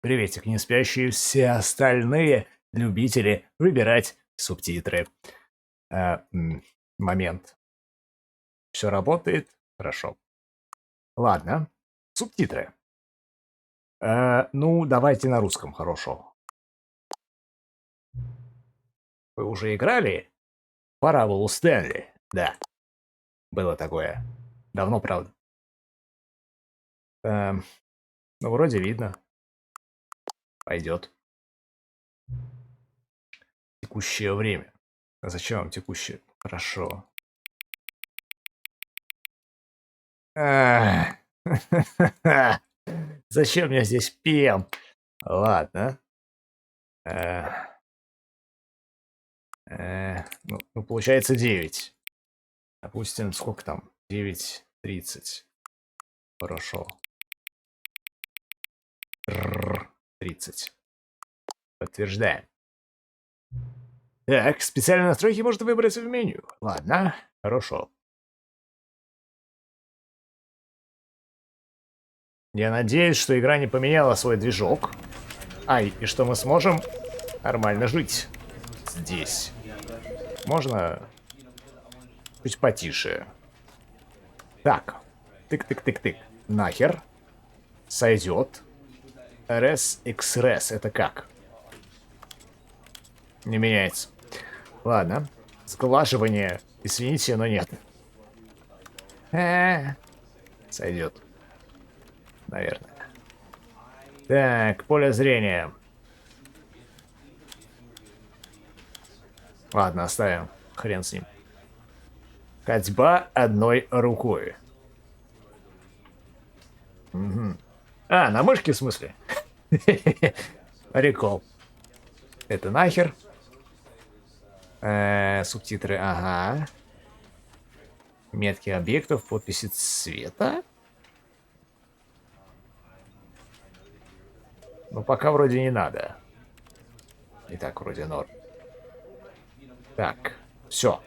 приветик, не спящие все остальные любители выбирать субтитры. Момент. Все работает? Хорошо. Ладно. Субтитры. Ну, давайте на русском, хорошо. Вы уже играли в Parable Стэнли? Да. Было такое. Давно, правда. Ну, вроде видно. Пойдет. Текущее время. А зачем вам текущее? Хорошо. Зачем я здесь пем? Ладно. Ну, получается 9. Допустим, сколько там? 9:30. Хорошо. 30. Подтверждаем. Так, специальные настройки можно выбрать в меню. Ладно, хорошо. Я надеюсь, что игра не поменяла свой движок. И что мы сможем нормально жить здесь. Можно чуть потише. Так. Тык-тык-тык-тык. Нахер. Сойдет. РС, XRS. Это как? Не меняется. Ладно. Сглаживание. Извините, но нет. Сойдет. Наверное. Так, поле зрения. Ладно, оставим. Хрен с ним. Ходьба одной рукой. Угу. На мышке в смысле? Прикол. Это нахер. Субтитры, ага. Метки объектов, подписи цвета. Ну, пока вроде не надо. И так вроде норм. Так, все.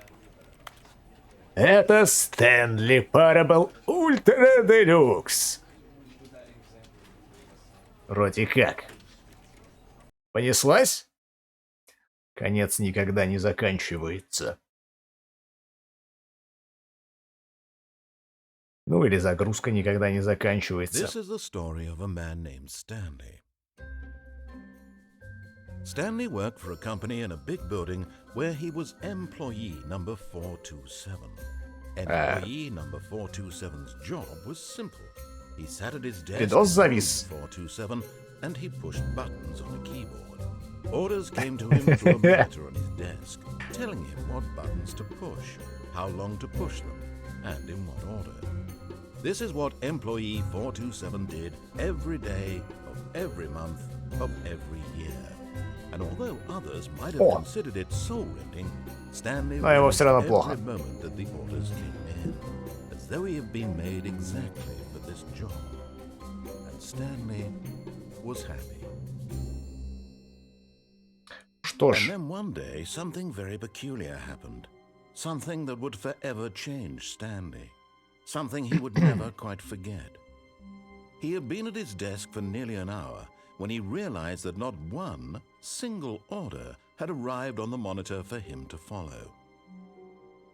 Это Stanley Parable Ultra Deluxe. Вроде как. Понеслась? Конец никогда не заканчивается. Ну или загрузка никогда не заканчивается. This is the story of a man named Stanley. Stanley worked for a company in a big building where he was employee number 427. Employee number 427's job was simple. He sat at his desk in room 427 and he pushed buttons on a keyboard. Orders came to him through a monitor on his desk, telling him what buttons to push, how long to push them, and in what order. This is what employee 427 did every day of every month of every year. And although others might have considered it soul-rending, Stanley realized every moment that the orders came in, as though he had been made exactly for this job. And Stanley was happy. And then one day, something very peculiar happened. Something that would forever change Stanley. Something he would never quite forget. He had been at his desk for nearly an hour when he realized that not one single order had arrived on the monitor for him to follow.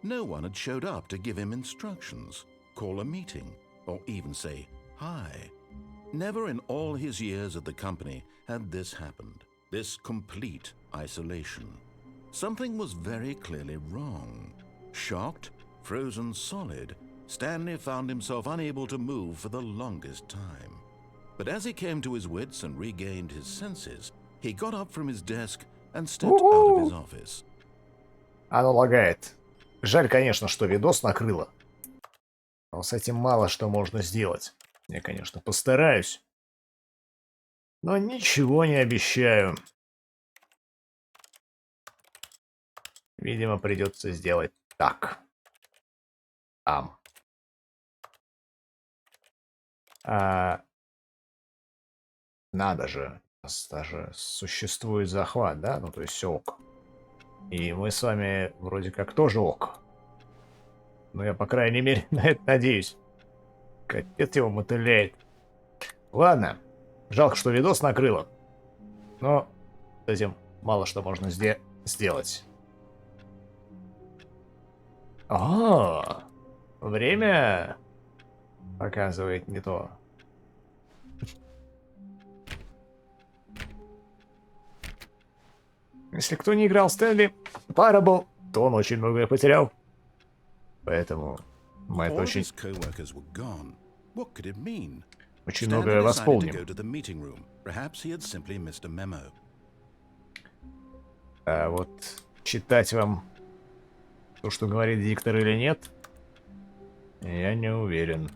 No one had showed up to give him instructions, call a meeting, or even say hi. Never in all his years at the company had this happened, this complete isolation. Something was very clearly wrong. Shocked, frozen solid, Stanley found himself unable to move for the longest time. But as he came to his wits and regained his senses, he got up from his desk and stepped out of his office. Оно лагает. Жаль, конечно, что видос накрыло. Но с этим мало что можно сделать. Я, конечно, постараюсь. Но ничего не обещаю. Видимо, придется сделать так. Надо же. У нас даже существует захват, да? Ну, то есть все ок. И мы с вами вроде как тоже ок. Ну, я, по крайней мере, на это надеюсь. Капец его мотыляет. Ладно. Жалко, что видос накрыло. Но с этим мало что можно сделать. А, время показывает не то. Если кто не играл в Stanley Parable, то он очень многое потерял. Поэтому мы это очень многое восполним. А вот читать вам то, что говорит диктор или нет, я не уверен.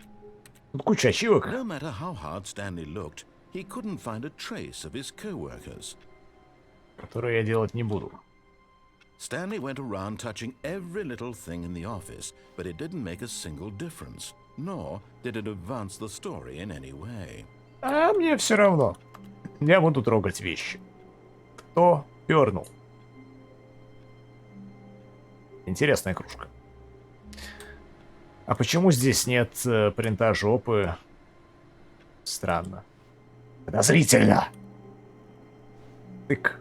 Тут куча ачивок. Которые я делать не буду. Stanley went around touching every little thing in the office, but it didn't make a single difference, nor did it advance the story in any way. А мне все равно. Я буду трогать вещи. Кто пернул? Интересная кружка. А почему здесь нет принта жопы? Странно. Подозрительно. Тык.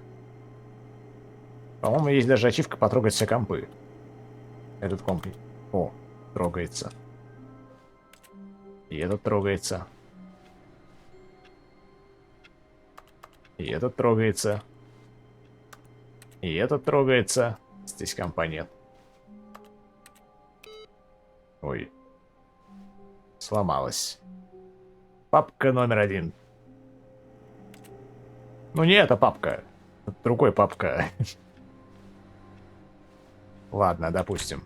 По-моему, есть даже ачивка потрогать все компы. Этот комп. О, трогается. И этот трогается. И этот трогается. И этот трогается. Здесь компа нет. Ой. Сломалась. Папка номер 1. Ну не эта папка. Другой папка. Ладно, допустим.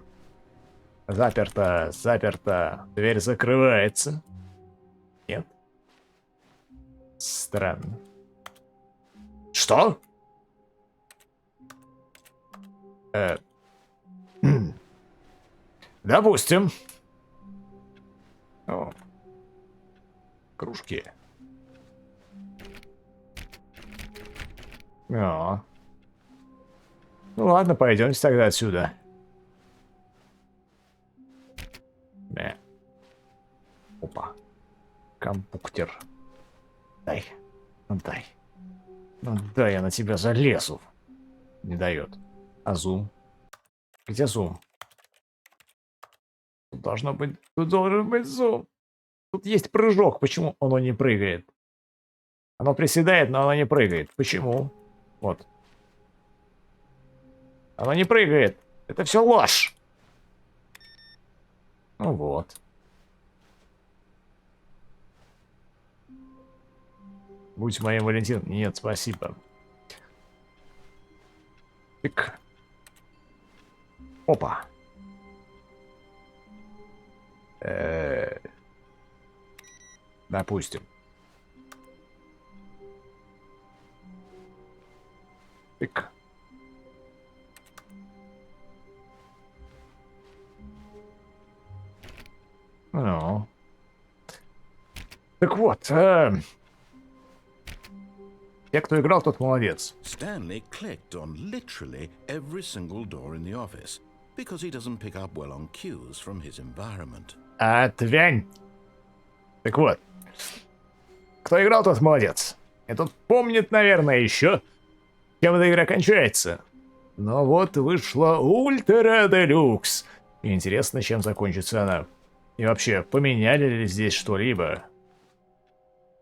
Заперто, заперто. Дверь закрывается. Нет. Странно. Что? Допустим. О. Кружки. О. Ну ладно, пойдемте тогда отсюда. Да. Опа. Компьютер. Дай. Ну дай. Ну дай, я на тебя залезу. Не дает. А зум? Где зум? Тут должно быть... Тут должен быть зум. Тут есть прыжок. Почему оно не прыгает? Оно приседает, но оно не прыгает. Почему? Вот. Оно не прыгает. Это все ложь. Ну вот. Будь моим Валентин. Нет, спасибо. Так. Опа. Допустим. Так. Ну. Так вот, те, кто играл, тот молодец. Stanley clicked on literally every single door in the office because he doesn't pick up well on cues from his environment. Отвянь. Так вот, кто играл, тот молодец. И тут помнит, наверное, еще, чем эта игра кончается. Но вот вышла Ultra Deluxe. И интересно, чем закончится она. И вообще, поменяли ли здесь что-либо?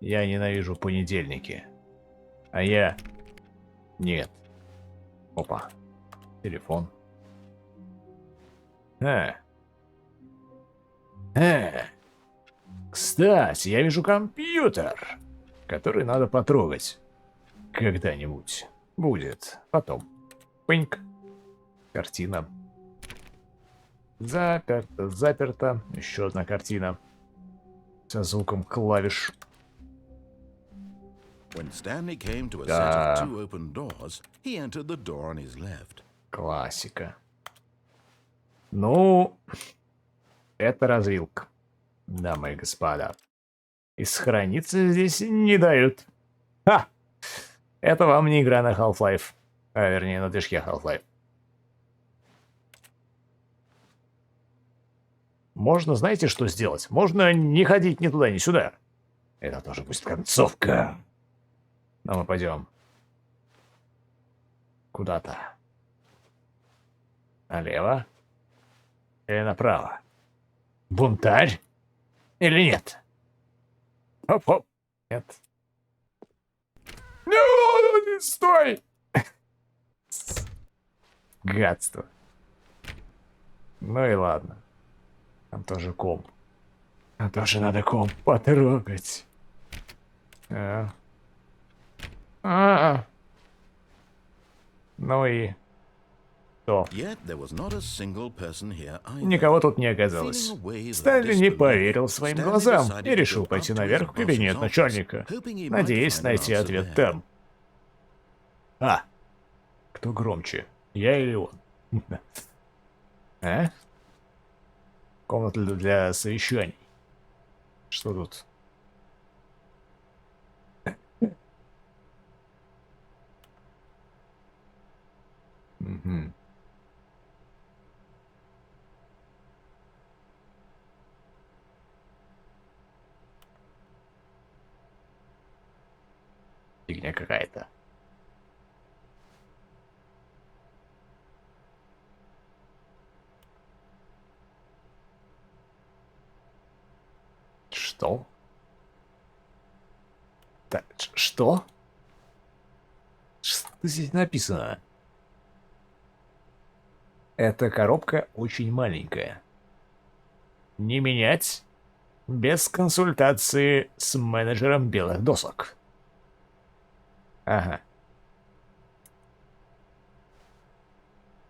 Я ненавижу понедельники. А я... Нет. Опа. Телефон. Кстати, я вижу компьютер, который надо потрогать. Когда-нибудь. Будет. Потом. Пыньк. Картина. Заперто, заперто. Еще одна картина. Со звуком клавиш. When Stanley came to a set of two open doors, he entered the door on his left. Классика. Ну, это развилка, дамы и господа. И сохраниться здесь не дают. Ха! Это вам не игра на Half-Life. А, вернее, на движке Half-Life. Можно, знаете, что сделать? Можно не ходить ни туда, ни сюда. Это тоже будет концовка. Но мы пойдем куда-то. Налево или направо? Бунтарь или нет? Оп-оп. Нет. Ну, стой! Гадство. Ну и ладно. Там тоже комп. Там тоже надо комп потрогать. А. А. Ну и что? Yet there was not a single person here either. Никого тут не оказалось. Стэнли не поверил своим глазам и решил пойти наверх в кабинет начальника, надеясь найти ответ там. А, кто громче, я или он? А? Комната для совещаний. Что тут? Угу. Фигня какая-то. Что? Так, что? Что здесь написано? Эта коробка очень маленькая. Не менять без консультации с менеджером белых досок. Ага.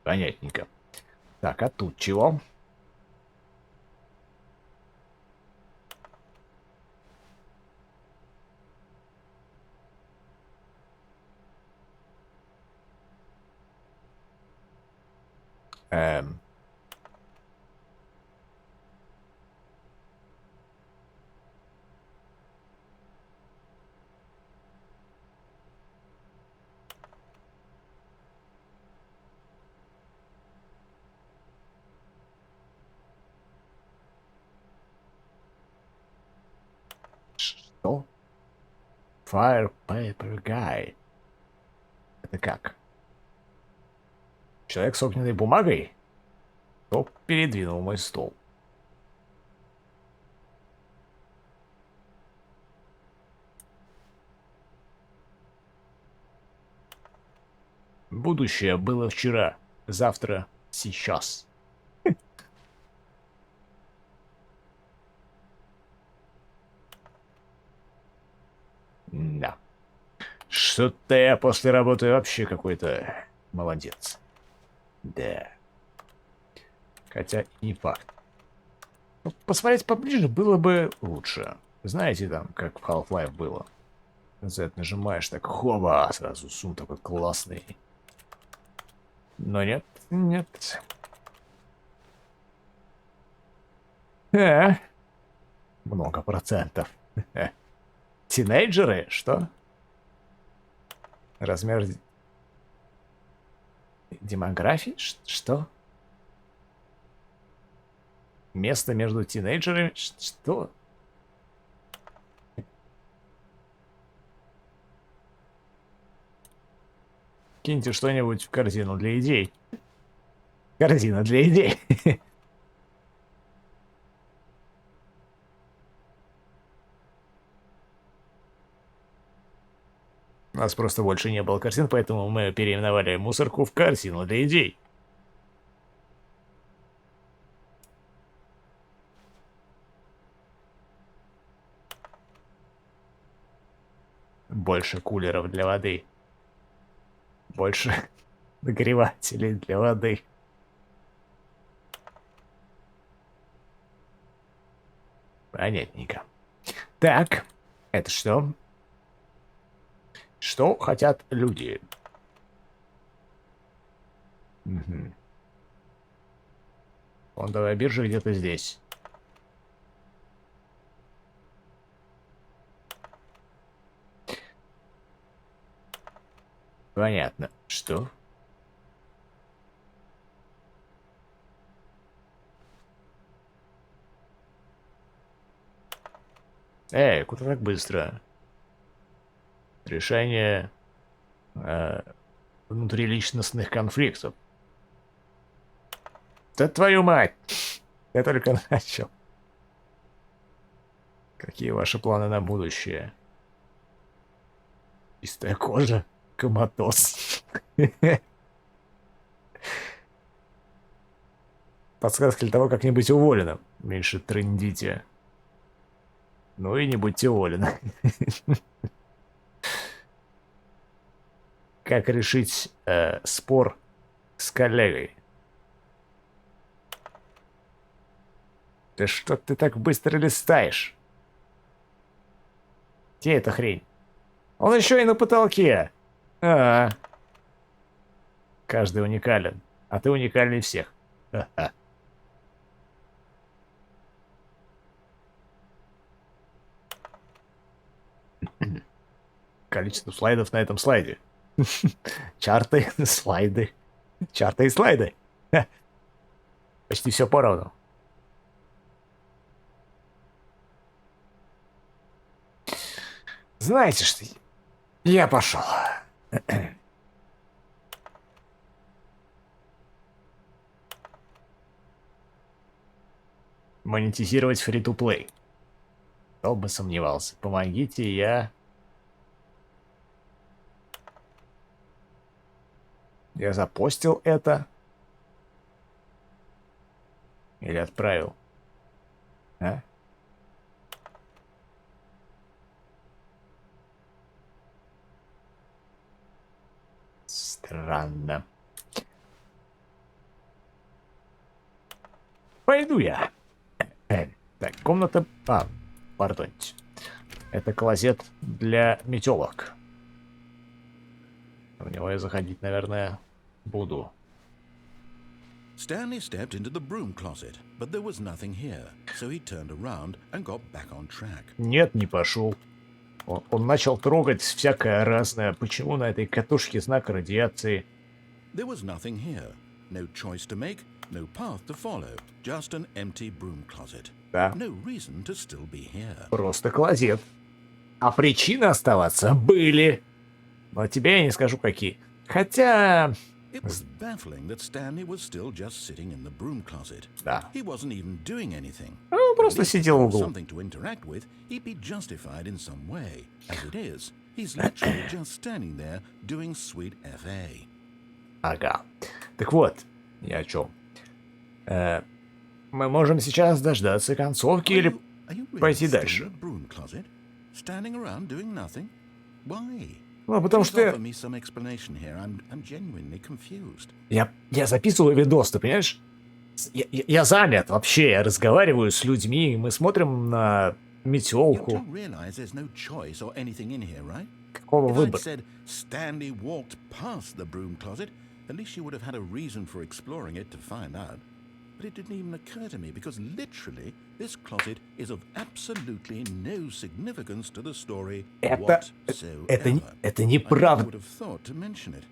Понятненько. Так, а тут чего? Эм. Что? Fire Paper Guy. Это как? Человек с огненной бумагой? Кто передвинул мой стол? Будущее было вчера, завтра, сейчас. Да. Что-то я после работы вообще какой-то молодец. Да. Хотя и не факт. Ну, посмотреть поближе было бы лучше. Знаете, там, как в Half-Life было. Z нажимаешь, так хоба, сразу сум такой классный. Но нет, нет. Много процентов. Тинейджеры? Что? Размер демографии? Что? Место между тинейджерами? Что? Киньте что-нибудь в корзину для идей. Корзина для идей. У нас просто больше не было корзин, поэтому мы переименовали мусорку в корзину для идей. Больше кулеров для воды. Больше нагревателей для воды. Понятненько. Так, это что? Что хотят люди? Угу. Фондовая биржа где-то здесь. Понятно. Что? Эй, куда так быстро? Решение внутриличностных конфликтов. Да твою мать! Я только начал. Какие ваши планы на будущее? Чистая кожа, коматоз. Подсказка для того, как не быть уволенным. Меньше трындите. Ну и не будьте уволены. Как решить спор с коллегой? Да что ты так быстро листаешь? Где эта хрень? Он еще и на потолке. Каждый уникален, а ты уникальней всех. Ха-ха. Количество слайдов на этом слайде. Чарты, слайды. Чарты и слайды. Ха. Почти все поровну. Знаете что, я пошел. Монетизировать фри-то-плей. Кто бы сомневался. Помогите, я запостил это. Или отправил. А? Странно. Пойду я. Так, комната... пардоньте. Это клозет для метелок. В него я заходить, наверное, буду. Stanley stepped into the broom closet, but there was nothing here, so he turned around and got back on track. Нет, не пошел. Он начал трогать всякое разное. Почему на этой катушке знак радиации? There was nothing here. No choice to make, no path to follow. Just an empty broom closet. Да. No reason to still be here. Просто клозет. А причины оставаться были. Но тебе я не скажу, какие. Хотя... It was baffling that Stanley was still just sitting in the broom closet. Да. He wasn't even doing anything. Он просто сидел в углу. Something to interact with, he'd be justified in some way. As it is, he's literally just standing there doing sweet FA. Ага. Так вот, я о чем. Мы можем сейчас дождаться концовки или пойти дальше. Standing around doing nothing? Why? Ну, потому что я записываю видос, ты понимаешь? Я занят вообще, я разговариваю с людьми, мы смотрим на метелку. Какого выбора? At least you would have had a reason for exploring it to find out. But it didn't even occur to me because literally this closet is of absolutely no significance to the story whatsoever. Это неправда. I would have thought to mention it.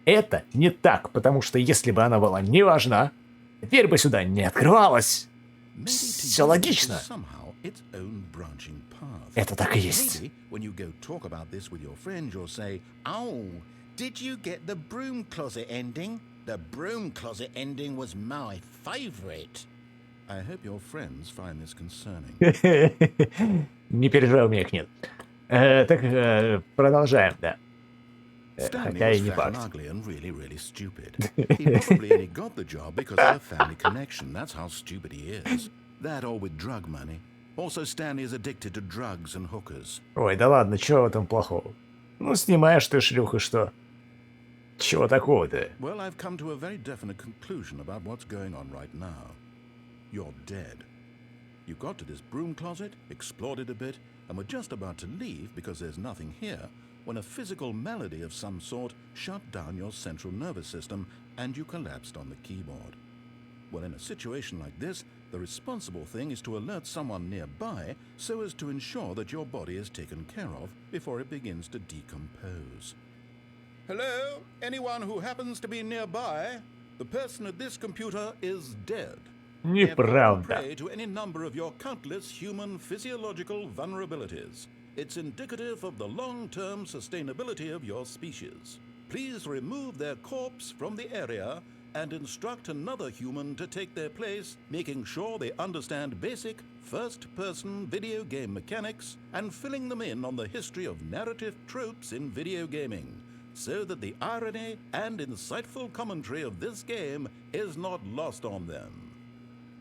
Это не так, потому что если бы она была не важна, дверь бы сюда не открывалась. Все логично. Это так и есть. Did you get the broom closet ending? The broom closet ending was my favorite. I hope your friends find this concerning. Не переживай, у меня их нет. Так, продолжаем, да. Хотя и не факт. Really stupid. He probably only got the job because of a family connection. That's how stupid he is. That or with drug money. Also, Stanley is addicted to drugs and hookers. Ой, да ладно, чего в этом плохого? Ну, снимаешь ты шлюх и что? Чего такого-то? Well, I've come to a very definite conclusion about what's going on right now. You're dead. You got to this broom closet, explored it a bit, and were just about to leave because there's nothing here, when a physical malady of some sort shut down your central nervous system and you collapsed on the keyboard. Well, in a situation like this, the responsible thing is to alert someone nearby so as to ensure that your body is taken care of before it begins to decompose. Hello? Anyone who happens to be nearby? The person at this computer is dead. Неправда. Prey to any number of your countless human physiological vulnerabilities. It's indicative of the long-term sustainability of your species. Please remove their corpse from the area and instruct another human to take their place, making sure they understand basic first-person video game mechanics and filling them in on the history of narrative tropes in video gaming, so that the irony and insightful commentary of this game is not lost on them.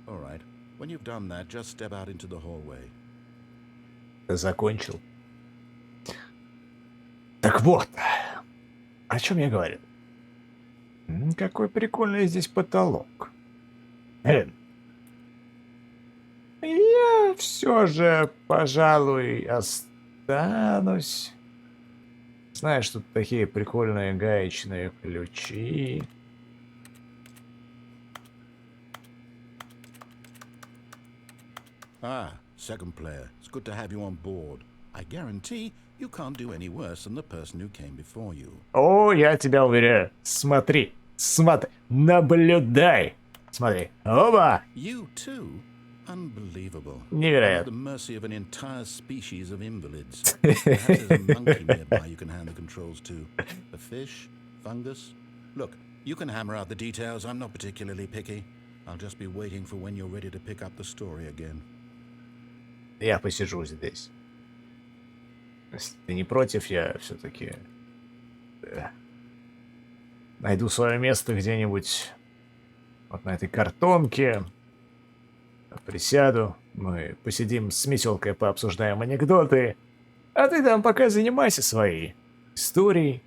All right, when you've done that, just step out into the hallway. Закончил. Так вот, о чем я говорил? Какой прикольный здесь потолок. Я все же, пожалуй, останусь. Знаешь, тут такие прикольные гаечные ключи. Ah, second player. It's good to have you on board. I guarantee you can't do any worse than the person who came before you. О, я тебя уверяю. Смотри, смотри, наблюдай. Смотри. Оба! You too? Unbelievable. Невероятно. At the mercy of an entire species of invalids. Perhaps there's a monkey nearby you can hand the controls to. A fish? Fungus? Look, you can hammer out the details. I'm not particularly picky. I'll just be waiting for when you're ready to pick up the story again. Я посижу здесь. Если ты не против, я все-таки найду свое место где-нибудь вот на этой картонке. Присяду, мы посидим с Метелкой, пообсуждаем анекдоты. А ты там пока занимайся своей историей,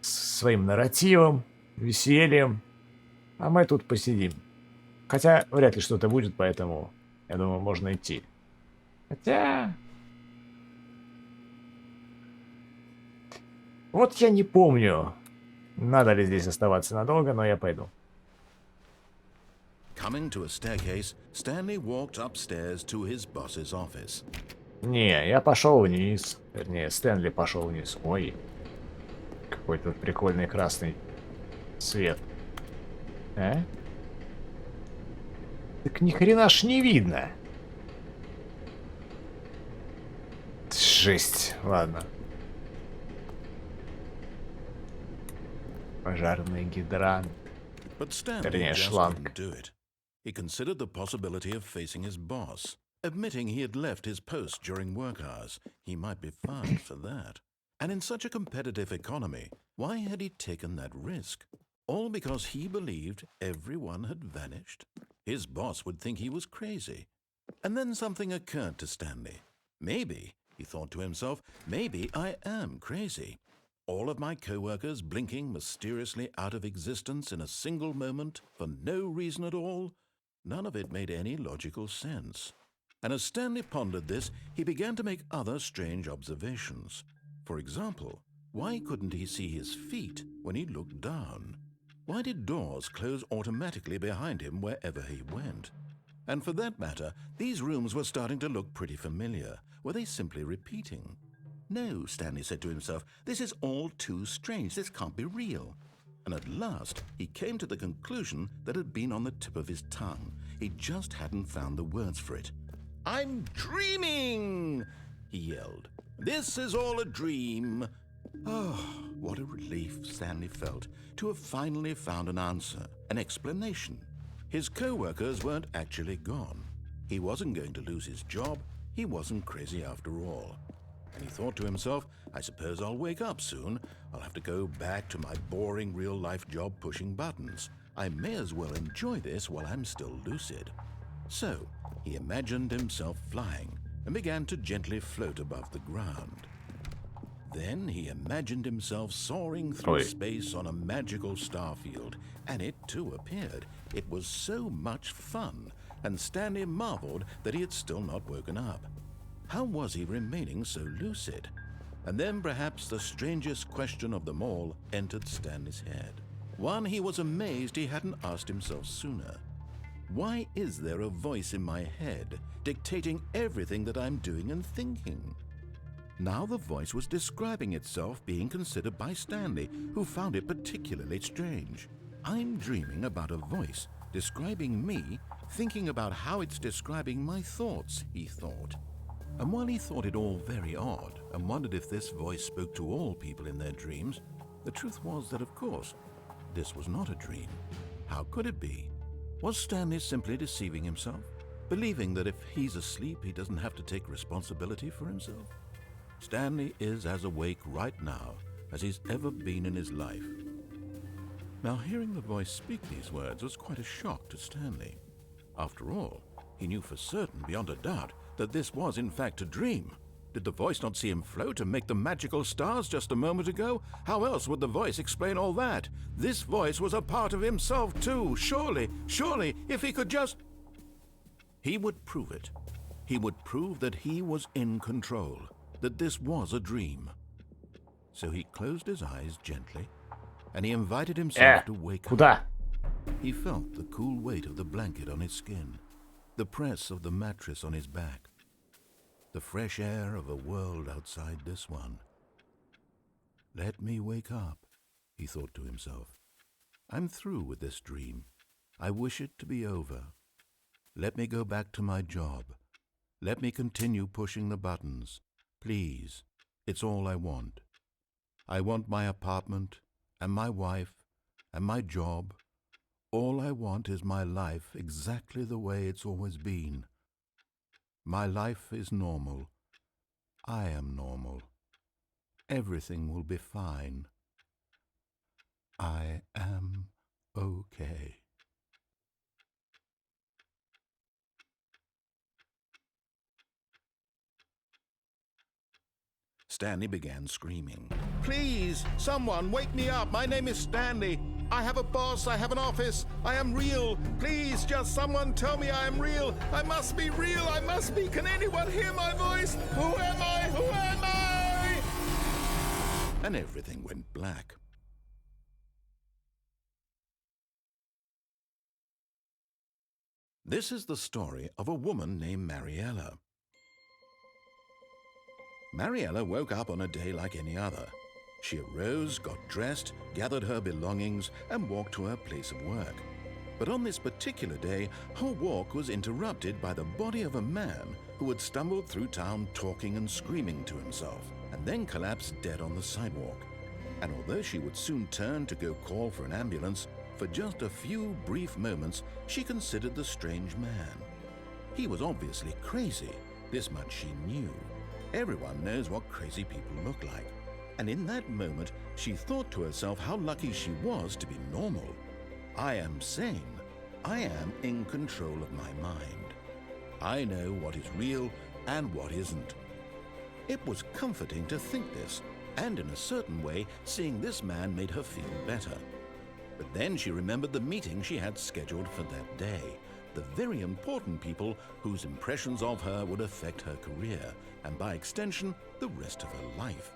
своим нарративом, весельем. А мы тут посидим. Хотя вряд ли что-то будет, поэтому, я думаю, можно идти. Хотя... Вот я не помню, надо ли здесь оставаться надолго, но я пойду. Coming to a staircase, Stanley walked upstairs to his boss's office. Не, я пошел вниз. Вернее, Стэнли пошел вниз. Ой, какой тут прикольный красный цвет. А? Так ни хрена ж не видно. Жесть, ладно. Пожарный гидрант. But Stanley Вернее, just шланг. couldn't do it. He considered the possibility of facing his boss. Admitting he had left his post during work hours, he might be fined for that. And in such a competitive economy, why had he taken that risk? All because he believed everyone had vanished? His boss would think he was crazy. And then something occurred to Stanley. Maybe, he thought to himself, maybe I am crazy. All of my co-workers blinking mysteriously out of existence in a single moment for no reason at all? None of it made any logical sense. And as Stanley pondered this, he began to make other strange observations. For example, why couldn't he see his feet when he looked down? Why did doors close automatically behind him wherever he went? And for that matter, these rooms were starting to look pretty familiar. Were they simply repeating? No, Stanley said to himself, this is all too strange. This can't be real. And at last, he came to the conclusion that had been on the tip of his tongue. He just hadn't found the words for it. I'm dreaming, he yelled. This is all a dream. Oh, what a relief Stanley felt to have finally found an answer, an explanation. His co-workers weren't actually gone. He wasn't going to lose his job. He wasn't crazy after all. And he thought to himself, I suppose I'll wake up soon. I'll have to go back to my boring real-life job pushing buttons. I may as well enjoy this while I'm still lucid. So, he imagined himself flying and began to gently float above the ground. Then he imagined himself soaring through space on a magical starfield, and it too appeared. It was so much fun, and Stanley marveled that he had still not woken up. How was he remaining so lucid? And then perhaps the strangest question of them all entered Stanley's head. One he was amazed he hadn't asked himself sooner. Why is there a voice in my head dictating everything that I'm doing and thinking? Now the voice was describing itself being considered by Stanley, who found it particularly strange. I'm dreaming about a voice describing me, thinking about how it's describing my thoughts, he thought. And while he thought it all very odd, and wondered if this voice spoke to all people in their dreams. The truth was that, of course, this was not a dream. How could it be? Was Stanley simply deceiving himself, believing that if he's asleep, he doesn't have to take responsibility for himself? Stanley is as awake right now as he's ever been in his life. Now, hearing the voice speak these words was quite a shock to Stanley. After all, he knew for certain, beyond a doubt, that this was in fact a dream. Did the voice not see him float and make the magical stars just a moment ago? How else would the voice explain all that? This voice was a part of himself too. Surely, if he could just... He would prove it. He would prove that he was in control, that this was a dream. So he closed his eyes gently, and he invited himself to wake up. He felt the cool weight of the blanket on his skin, the press of the mattress on his back, the fresh air of a world outside this one. Let me wake up, he thought to himself. I'm through with this dream. I wish it to be over. Let me go back to my job. Let me continue pushing the buttons. Please, it's all I want. I want my apartment, and my wife, and my job. All I want is my life exactly the way it's always been. My life is normal. I am normal. Everything will be fine. I am okay. Stanley began screaming. Please, someone, wake me up. My name is Stanley. I have a boss. I have an office. I am real. Please, just someone tell me I am real. I must be real. I must be. Can anyone hear my voice? Who am I? Who am I? And everything went black. This is the story of a woman named Mariella. Mariella woke up on a day like any other. She arose, got dressed, gathered her belongings, and walked to her place of work. But on this particular day, her walk was interrupted by the body of a man who had stumbled through town talking and screaming to himself, and then collapsed dead on the sidewalk. And although she would soon turn to go call for an ambulance, for just a few brief moments, she considered the strange man. He was obviously crazy. This much she knew. Everyone knows what crazy people look like. And in that moment, she thought to herself how lucky she was to be normal. I am sane. I am in control of my mind. I know what is real and what isn't. It was comforting to think this, and in a certain way, seeing this man made her feel better. But then she remembered the meeting she had scheduled for that day, the very important people whose impressions of her would affect her career, and by extension, the rest of her life.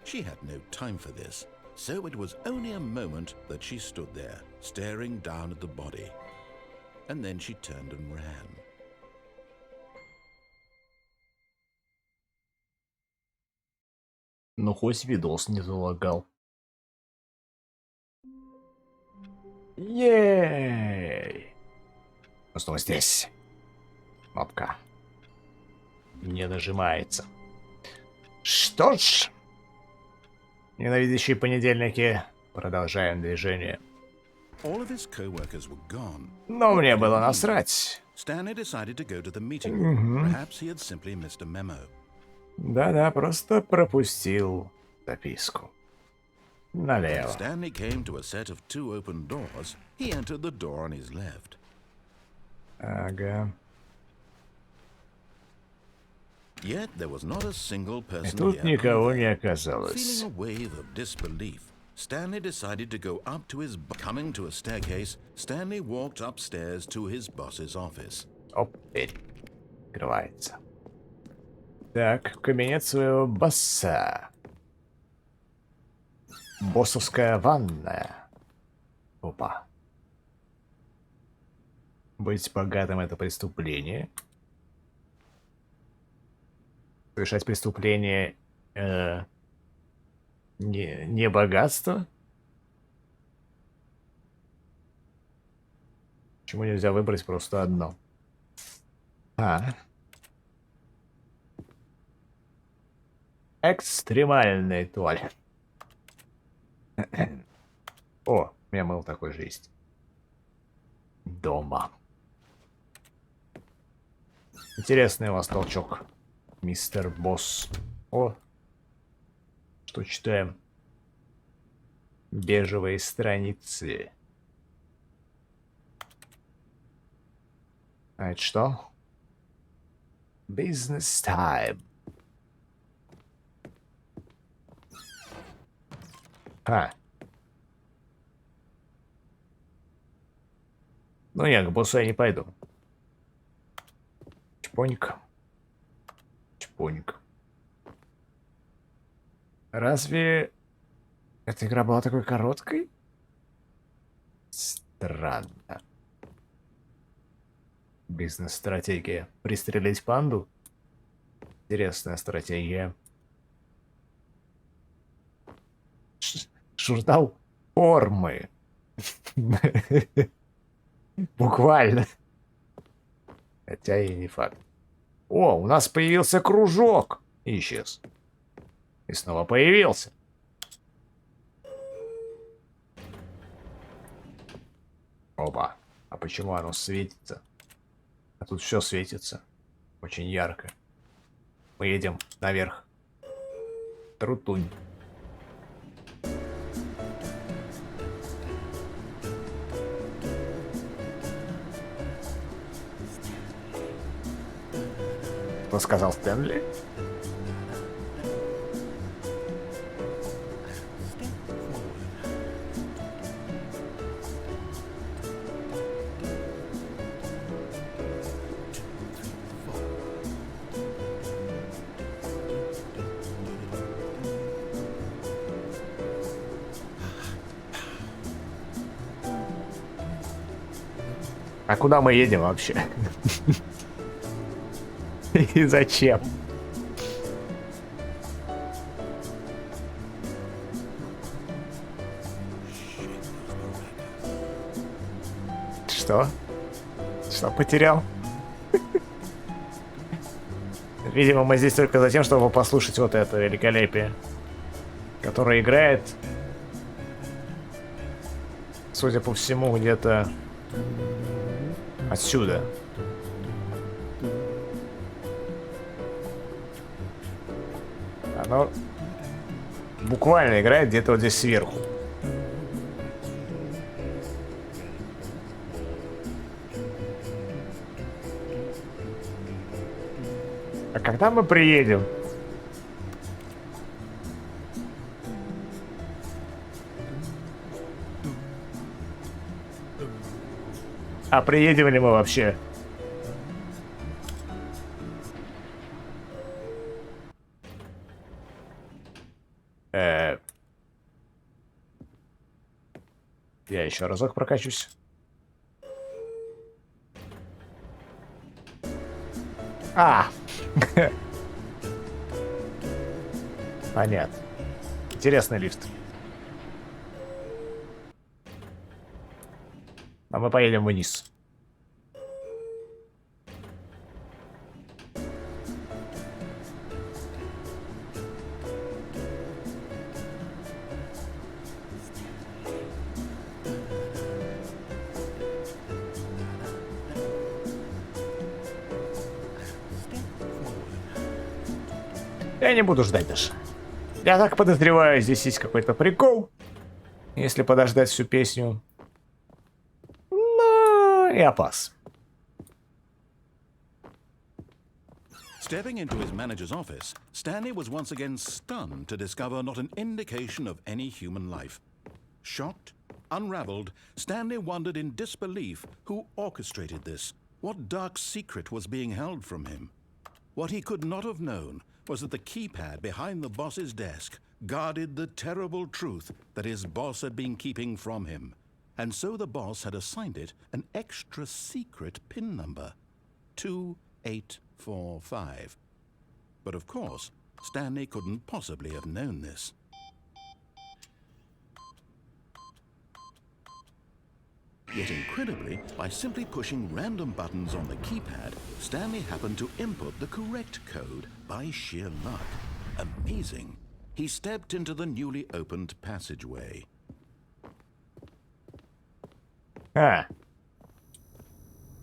She had no time for this, so it was only a moment that she stood there, staring down at the body. And then she turned and ran. Ну, хоть видос не залагал. Ей! Снова здесь. Кнопка. Не нажимается. Что ж, ненавидящие понедельники, продолжаем движение. All of his co-workers were gone. Но мне было насрать. Stanley decided to go to the meeting room. Perhaps he had simply missed a memo. Да-да, просто пропустил записку. Налево. When Stanley came to a set of 2 open doors, he entered the door on his left. Ага. Yet there was not a single И person тут here. никого не Feeling оказалось. a wave of disbelief, Stanley decided to go up to his... Coming to a staircase, Stanley walked upstairs to his boss's office. Оп, дверь. Открывается. Так, кабинет своего босса. Боссовская ванная. Опа. Быть богатым — это преступление. Совершать преступление не богатство. Почему нельзя выбрать просто одно? Экстремальный туалет. О, у меня мыл такой же есть. Дома. Интересный у вас толчок, мистер Босс. О, что читаем? Бежевые страницы. А это что? Business time. А. Ну, я к боссу я не пойду. Чпонька. Чпонька. Разве эта игра была такой короткой? Странно. Бизнес-стратегия. Пристрелить панду? Интересная стратегия. Журнал формы. Буквально. Хотя и не факт. О, у нас появился кружок. И исчез. И снова появился. Опа. А почему оно светится? А тут все светится. Очень ярко. Мы едем наверх. Трутунь. Что сказал Стэнли? А куда мы едем вообще? И зачем? Что? Что потерял? Видимо, мы здесь только за тем, чтобы послушать вот это великолепие, которое играет, судя по всему, где-то отсюда. Оно буквально играет где-то вот здесь сверху. А когда мы приедем? А приедем ли мы вообще? Я еще разок прокачусь. А! Понятно. Интересный лифт. А мы поедем вниз. Я не буду ждать даже. Я так подозреваю, здесь есть какой-то прикол. Если подождать всю песню. Но я пас. Stepping into his manager's office, Stanley was once again stunned to discover not an indication of any human life. Shocked, unraveled, Stanley wondered in disbelief who orchestrated this, what dark secret was being held from him. What he could not have known was that the keypad behind the boss's desk guarded the terrible truth that his boss had been keeping from him. And so the boss had assigned it an extra secret PIN number, 2845. But of course, Stanley couldn't possibly have known this. Yet incredibly, by simply pushing random buttons on the keypad, Stanley happened to input the correct code by sheer luck. Amazing. He stepped into the newly opened passageway.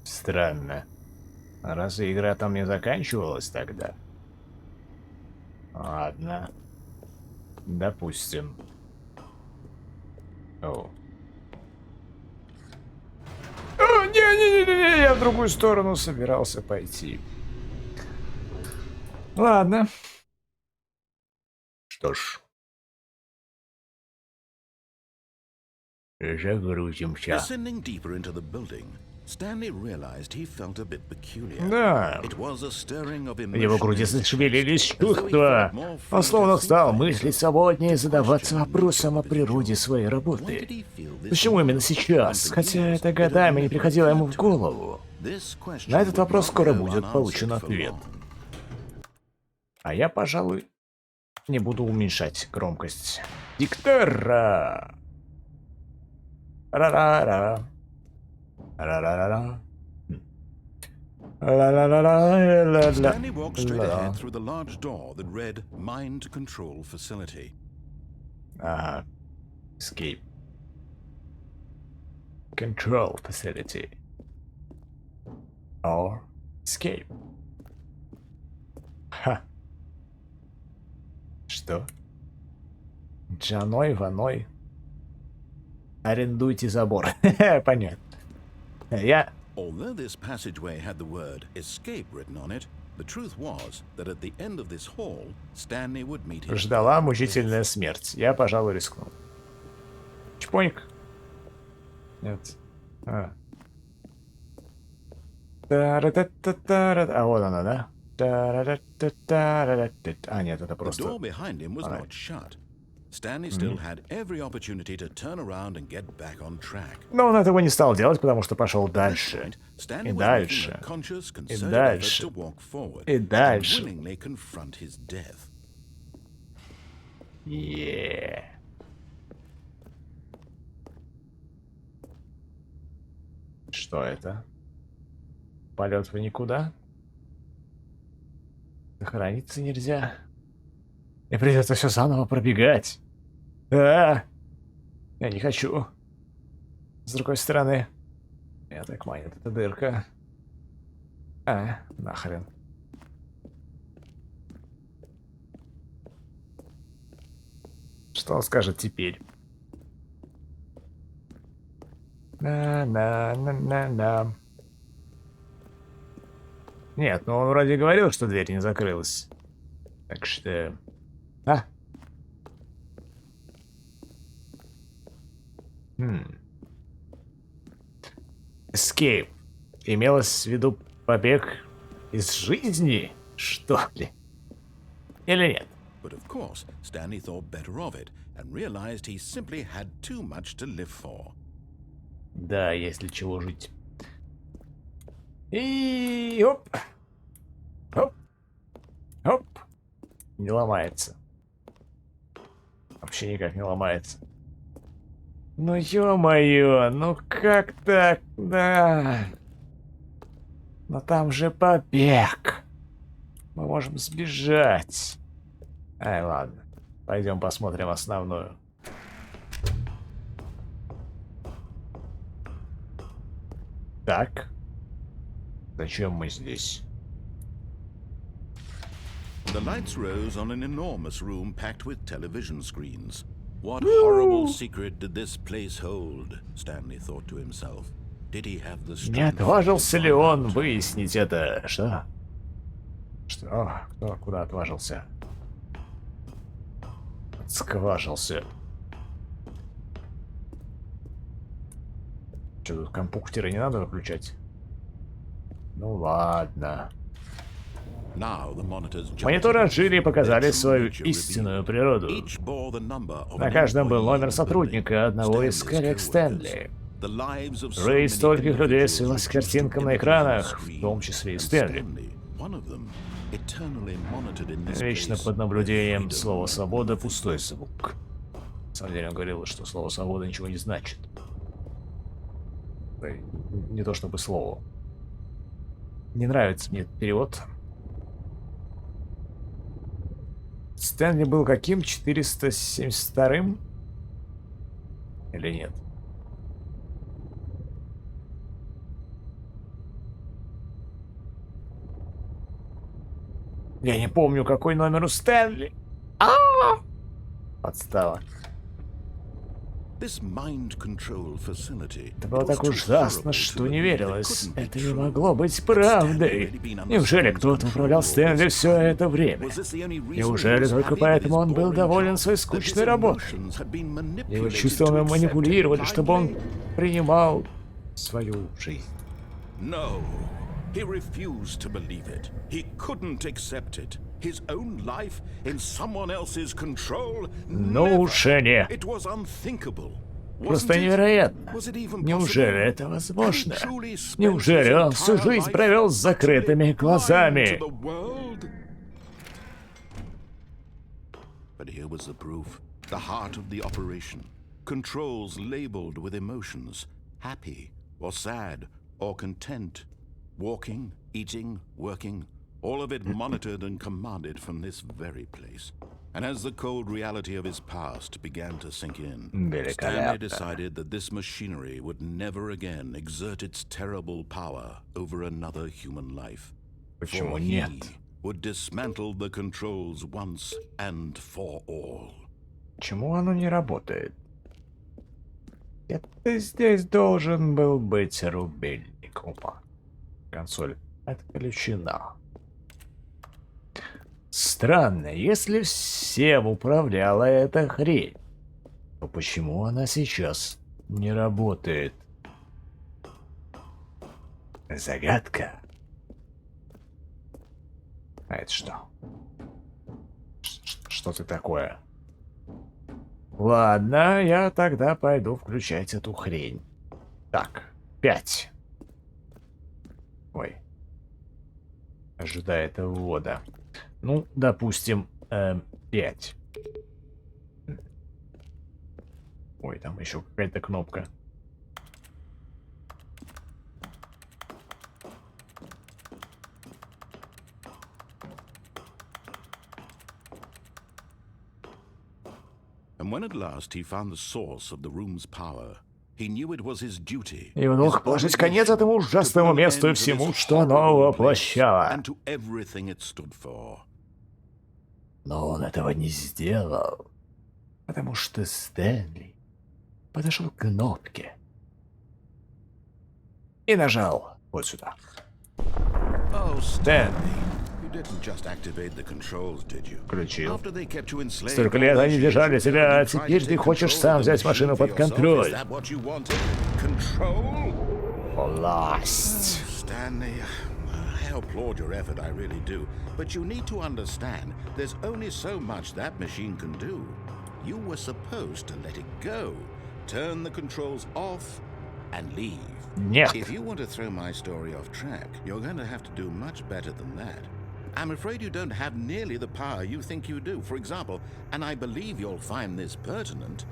Странно. Разве игра там не заканчивалась тогда? Ладно. Допустим. О. Не-не-не-не, я в другую сторону собирался пойти. Ладно. Что ж. Загрузимся. Descending deeper into the building, Stanley realized he felt a bit peculiar. Да. It was a stirring of В его груди emotion. зашевелились чувства. Он словно стал мыслить свободнее и задаваться вопросом о природе своей работы. Почему именно сейчас? Хотя это годами не приходило ему в голову. На этот вопрос скоро будет получен ответ. А я, пожалуй, не буду уменьшать громкость диктора. Ра-ра-ра. Ра-ра-ра-ра. Stanley walked straight ahead through the large door that read Mind Control Facility. Escape. Control Facility. Or Escape. Ха. Что? Джаной, Ваной. Арендуйте забор. Понятно. Я... Although this passageway had the word escape written on it, the truth was that at the end of this hall, Stanley would meet his... Ждала мучительная смерть. Я, пожалуй, рискну. Чпоник. Нет. А вот она, да? А, нет, это The просто... door behind him was not shut. Stanley still had every opportunity to turn around and get back on track. Но он этого не стал делать, потому что пошел дальше. Stanley И was making дальше. a conscious, И concerted effort дальше. to walk forward И and дальше. willingly confront his death. Что это? Полет в никуда? Сохраниться нельзя. И придется все заново пробегать. Я не хочу. С другой стороны, я так манит, это дырка. Нахрен. Что он скажет теперь? На. Нет, ну он вроде говорил, что дверь не закрылась. Так что... Escape. Имелось в виду побег из жизни, что ли? Или нет? But of course, Stanley thought better of it and realized he simply had too much to live for. Да, есть для чего жить. И оп. Оп. Оп. Не ломается. Вообще никак не ломается. Ну ё-моё, ну как так? Да. Но там же побег. Мы можем сбежать. Ай, ладно. Пойдем посмотрим основную. Так. Зачем мы здесь? The lights rose on an enormous room packed with television screens. What horrible secret did this place hold? Stanley thought to himself. Did he have the strength? Не отважился ли он выяснить это? Что? Что? Кто куда отважился? Скважился. Что тут, компьютеры не надо выключать? Ну ладно. Мониторы ожили и показали свою истинную природу. На каждом был номер сотрудника одного из коллег Стэнли. Жизнь стольких людей свелась к картинкам на экранах, в том числе и Стэнли. Вечно под наблюдением слова «свобода» — пустой звук. На самом деле он говорил, что слово «свобода» ничего не значит. Не то чтобы слово. Не нравится мне этот перевод. Стэнли был каким? 472-м? Или нет? Я не помню, какой номер у Стэнли. Подстава. This mind control facility. Это было так ужасно, что не верилось. Это не могло быть правдой. Неужели кто-то управлял Стэнли все это время? Неужели только поэтому он был доволен своей скучной работой? Его чувствами манипулировали, чтобы он принимал свою жизнь. No, he refused to believe it. He couldn't accept it. His own life in someone else's control? Ну уже нет. It was unthinkable. Просто невероятно. Неужели это возможно? Неужели он всю жизнь провел с закрытыми глазами? But here was the proof. The heart of the operation. Controls labeled with emotions. Happy or sad or content. Walking, eating, working. All of it monitored and commanded from this very place. And as the cold reality of his past began to sink in, Stanley decided that this machinery would never again exert its terrible power over another human life. For he would dismantle the controls once and for all. Почему оно не работает? Это здесь должен был быть рубильник. Опа. Консоль отключена. Странно, если всем управляла эта хрень, то почему она сейчас не работает? Загадка. А это что? Что это такое? Ладно, я тогда пойду включать эту хрень. Так, 5. Ой. Ожидает ввода. Ну, допустим, 5. Ой, там еще какая-то кнопка. And when at last he found the source of the room's power, he knew it was his duty. И он мог положить конец этому ужасному месту и всему, что оно воплощало. And to everything it stood for. Но он этого не сделал, потому что Стэнли подошел к кнопке и нажал вот сюда. Oh, Стэнли. You didn't just activate the controls, did you? Включил. After they kept you enslaved, Столько лет они держали тебя, а теперь ты хочешь сам взять машину под контроль. Is that what you wanted? Control? Власть. Stanley, I applaud your effort, I really do. But you need to understand, there's only so much that machine can do. You were supposed to let it go, turn the controls off, and leave. Нет. If you want to throw my story off track, you're going to have to do much better than that. I'm afraid you don't have nearly the power you think you do. For example, and I believe you'll find this pertinent,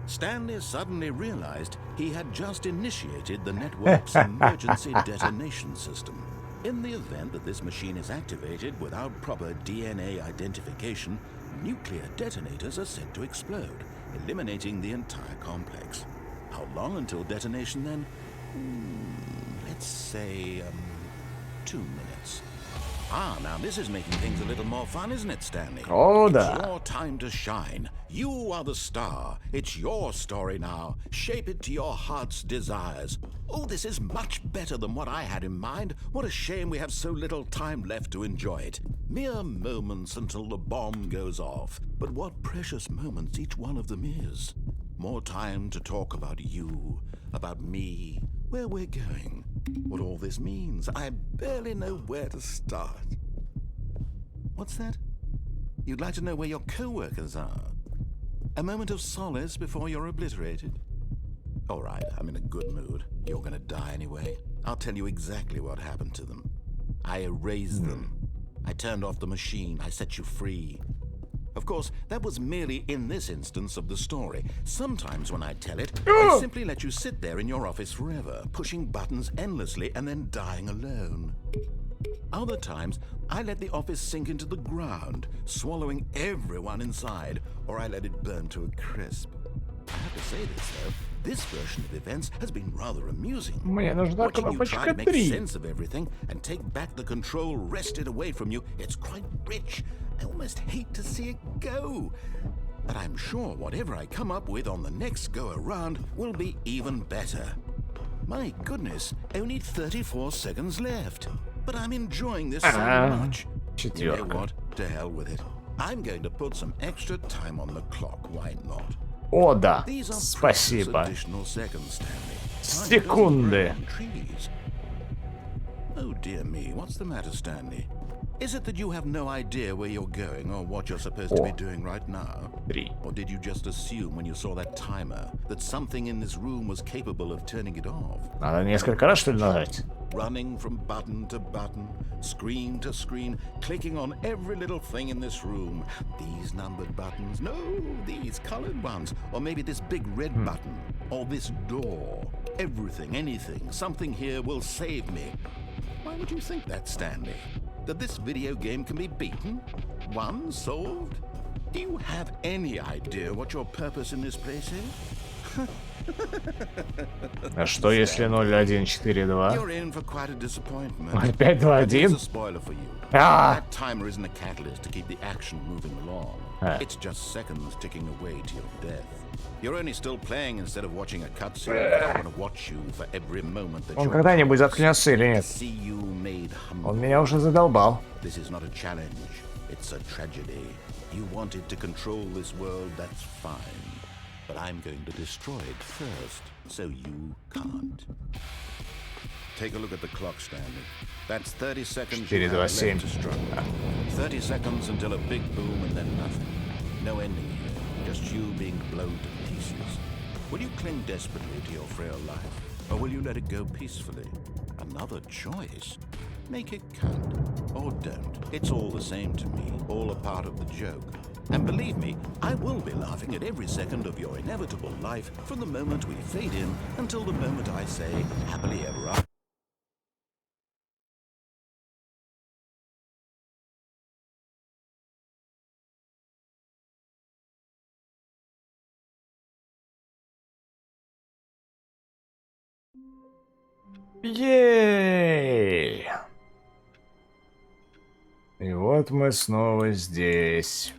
Stanley suddenly realized he had just initiated the network's emergency detonation system. In the event that this machine is activated without proper DNA identification, nuclear detonators are set to explode, eliminating the entire complex. How long until detonation then? Let's say 2 minutes. Ah, now this is making things a little more fun, isn't it, Stanley? Oh, it's да. your time to shine. You are the star. It's your story now. Shape it to your heart's desires. Oh, this is much better than what I had in mind. What a shame we have so little time left to enjoy it. Mere moments until the bomb goes off. But what precious moments each one of them is. More time to talk about you, about me, where we're going, what all this means. I barely know where to start. What's that? You'd like to know where your co-workers are? A moment of solace before you're obliterated? All right, I'm in a good mood. You're gonna die anyway. I'll tell you exactly what happened to them. I erased them. I turned off the machine. I set you free. Of course, that was merely in this instance of the story. Sometimes when I tell it, I simply let you sit there in your office forever, pushing buttons endlessly and then dying alone. Other times, I let the office sink into the ground, swallowing everyone inside, or I let it burn to a crisp. I have to say this, though. This version of events has been rather amusing. Мне нужна Watching you try кнопочка to make 3. sense of everything and take back the control wrested away from you, it's quite rich. I almost hate to see it go. But I'm sure whatever I come up with on the next go-around will be even better. My goodness, only 34 seconds left. But I'm enjoying this so much. You know what? To hell with it. I'm going to put some extra time on the clock. Why not? О, да. These are Спасибо. additional seconds, Stanley. Секунды. Trees. Oh dear me, what's the matter, Stanley? Is it that you have no idea where you're going or what you're supposed to be doing right now? 3. Or did you just assume when you saw that timer that something in this room was capable of turning it off? Надо несколько раз, что ли, нажать? Running from button to button, screen to screen, clicking on every little thing in this room. These numbered buttons, no, these colored ones, or maybe this big red button, or this door. Everything, anything, something here will save me. Why would you think that, Stanley? That this video game can be beaten? Won? Solved? Do you have any idea what your purpose in this place is? А что если 0142? You're in for quite a disappointment. Опять Here's 2-1? a spoiler for you. Ah! That timer isn't a catalyst to keep the action moving along. It's just seconds ticking away to your death. You're only still playing instead of watching a cutscene. I want to watch you for every moment that Он you're когда-нибудь заткнется или нет? see you made humble. Он меня уже задолбал. This is not a challenge. It's a tragedy. You wanted to control this world, that's fine. But I'm going to destroy it first, so you can't. Take a look at the clock, Stanley. That's 30 seconds you have left 4-2-7. to struggle. 30 seconds until a big boom and then nothing. No ending here, just you being blown to pieces. Will you cling desperately to your frail life, or will you let it go peacefully? Another choice. Make it count, or don't. It's all the same to me, all a part of the joke. And believe me, I will be laughing at every second of your inevitable life from the moment we fade in until the moment I say, happily ever after. Ей! И вот мы снова здесь.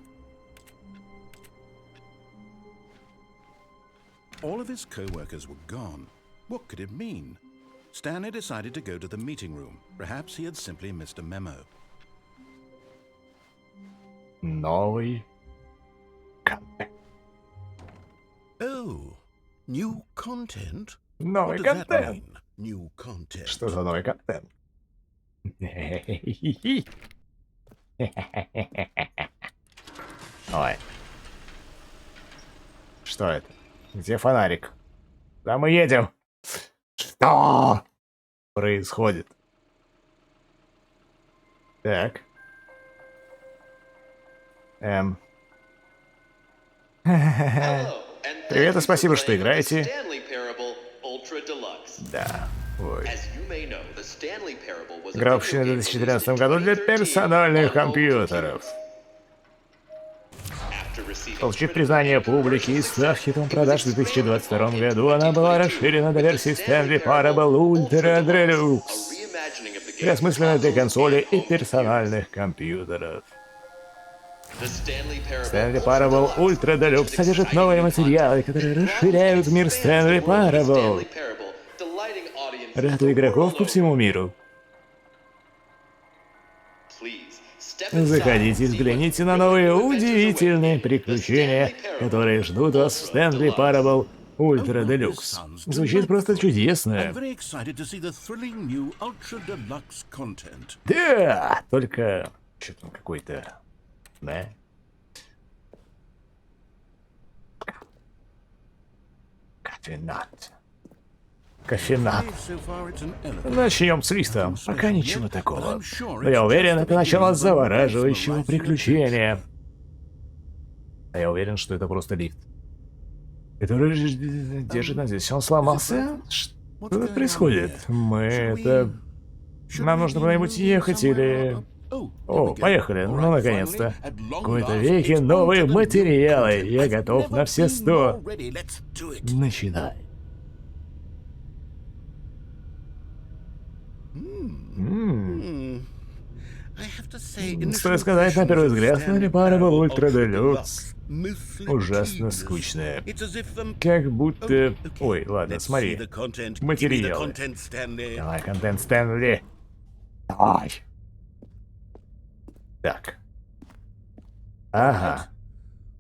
All of his co-workers were gone. What could it mean? Stanley decided to go to the meeting room. Perhaps he had simply missed a memo. Новый контент. Oh, new content? Новый What does that контент. mean, new content? Что за новый контент? Давай. Что это? Где фонарик? Куда мы едем? Что происходит? Так. Привет и спасибо, что играете. Stanley Parable Ultra Deluxe. Да. Ой. As you may know, the Stanley Parable was a Игра video выпущена в game 2013 released in году для 2013 персональных on компьютеров. After receiving Получив признание публики и став хитом продаж в 2022 году, она была расширена до версии Stanley Parable Ultra Deluxe, reimagining of the game, переосмысленной для консолей и персональных компьютеров. the Stanley Parable Ultra Deluxe содержит новые материалы, которые расширяют мир Stanley Parable, delighting audiences радуя игроков по всему миру. Please step inside, Заходите и взгляните на новые удивительные приключения, которые ждут вас в Stanley Parable Ultra Deluxe. Звучит просто I'm чудесно. very excited to see the thrilling new Ultra Deluxe content. Да, только что там какой-то, да? Кофенат. Кофенат. So far it's an elegant. Начнем с листа. Пока ничего такого. Но я уверен, это начало завораживающего приключения. А я уверен, что это просто лифт. Который держит нас здесь. Он сломался? Что тут происходит? Мы это Нам нужно куда-нибудь ехать или... О, поехали, ну наконец-то. В кои-то веки новые материалы. Я готов на все 100. Начинай. Стоит сказать, на первый взгляд, Stanley Parable Ultra Deluxe ужасно скучная. Как будто... Ой, ладно, смотри. Материалы. Давай, контент Стэнли. Давай. Так. Ага.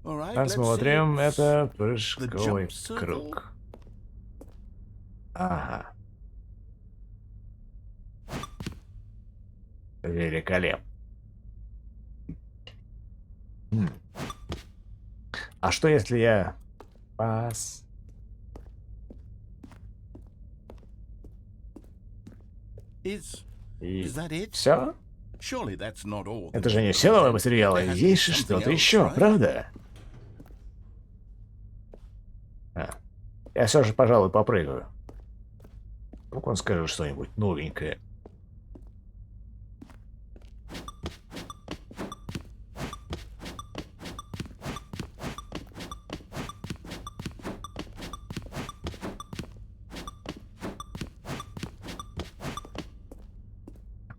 Посмотрим, это прыжковый круг. Ага. Великолепно. А что если я... Пас... И... Все? Это же не все новые материалы, есть же что-то еще, правда? Я все же, пожалуй, попрыгаю. Ну-ка он скажет что-нибудь новенькое.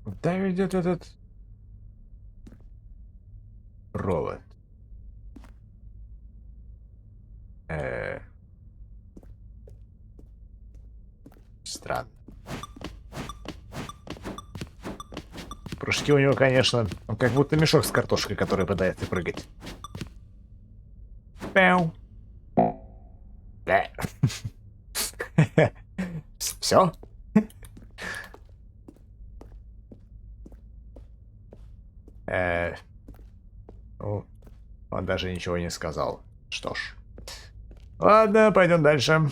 Куда ведет этот провод? Странно. Прыжки у него, конечно, он как будто мешок с картошкой, который пытается прыгать. Пяу. Все? Ну, он даже ничего не сказал. Что ж. Ладно, пойдем дальше.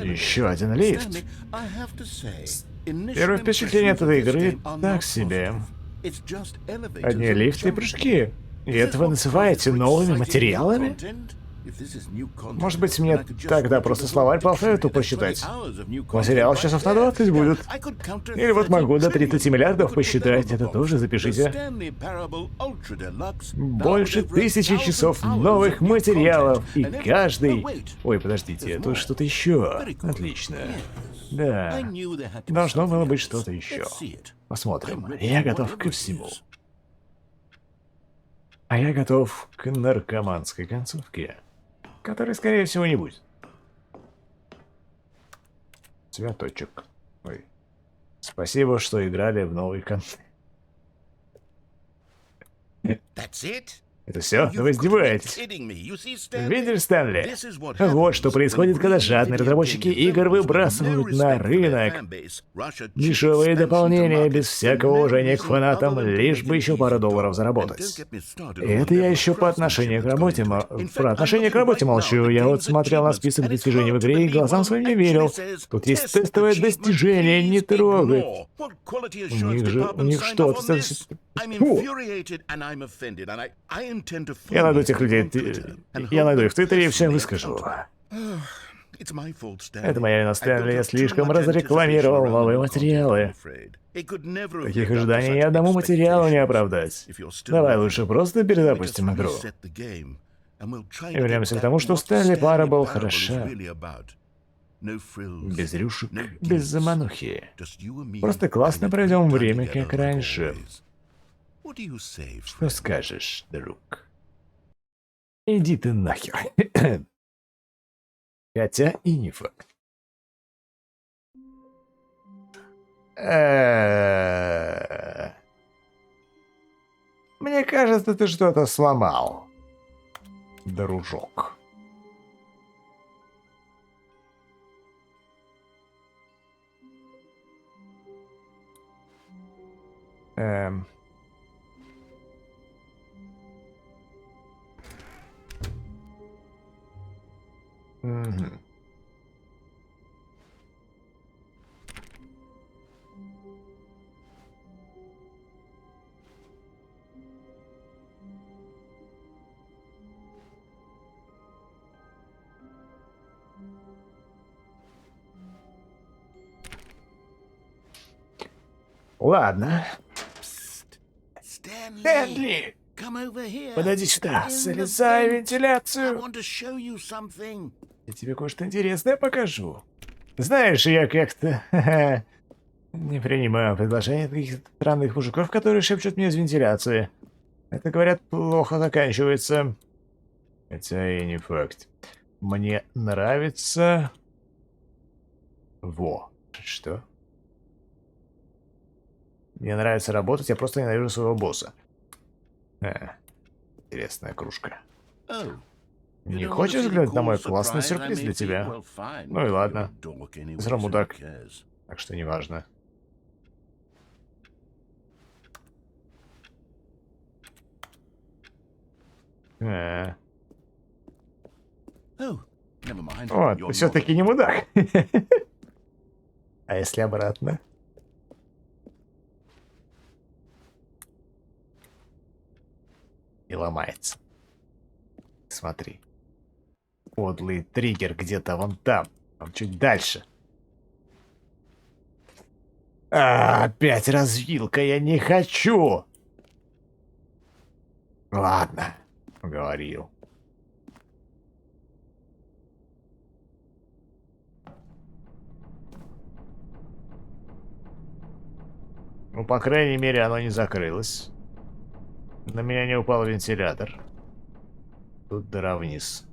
Еще один лифт. Первое впечатление от этой игры так себе. Одни лифты и прыжки. И это вы называете новыми материалами? Может быть, мне тогда просто словарь по алфавиту посчитать? Материалов часов на 20 будет. Или вот могу до 30 миллиардов посчитать, это тоже запишите. Больше 1000 часов новых материалов, и каждый... Ой, подождите, тут что-то еще. Отлично. Да, должно было быть что-то еще. Посмотрим. Я готов ко всему. А я готов к наркоманской концовке, которой, скорее всего, не будет. Цветочек. Ой. Спасибо, что играли в новый контент. Это все? Да вы издеваетесь. Видишь, Стэнли? Вот что происходит, когда жадные разработчики игр выбрасывают на рынок дешевые дополнения без всякого уважения к фанатам, лишь бы еще пару долларов заработать. И это я еще по отношению к работе... Про отношение к работе молчу. Я вот смотрел на список достижений в игре и глазам своим не верил. Тут есть тестовое достижение, не трогать. У них что? Я найду этих людей. Я найду их в Твиттере и всем выскажу. Это моя вина, Стэнли. Я слишком разрекламировал новые материалы. Таких ожиданий ни одному материалу не оправдать. Давай лучше просто перезапустим игру. И вернемся к тому, что Stanley Parable хороша. Без рюшек, без заманухи. Просто классно проведем время, как раньше. Что скажешь, друг? Иди ты нахер. Хотя и не факт. Мне кажется, ты что-то сломал, дружок. Угу. Ладно. Stanley, Стэнли, come over here. подойди сюда, In the залезай в vent. I вентиляцию. want to show you something. Я тебе кое-что интересное покажу. Знаешь, я как-то не принимаю предложения таких странных мужиков, которые шепчут мне из вентиляции. Это, говорят, плохо заканчивается. Хотя и не факт. Мне нравится... Во. Что? Мне нравится работать, я просто ненавижу своего босса. Интересная кружка. Oh. Не хочешь взглянуть на мой классный сюрприз для тебя? Ну и ладно. Зра мудак. Так что неважно. Вот, ты все-таки не мудак. А если обратно? И ломается. Смотри. Подлый триггер где-то вон там. Там чуть дальше. Опять развилка, я не хочу. Ладно, говорил. Ну, по крайней мере, оно не закрылось. На меня не упал вентилятор. Тут дыра вниз.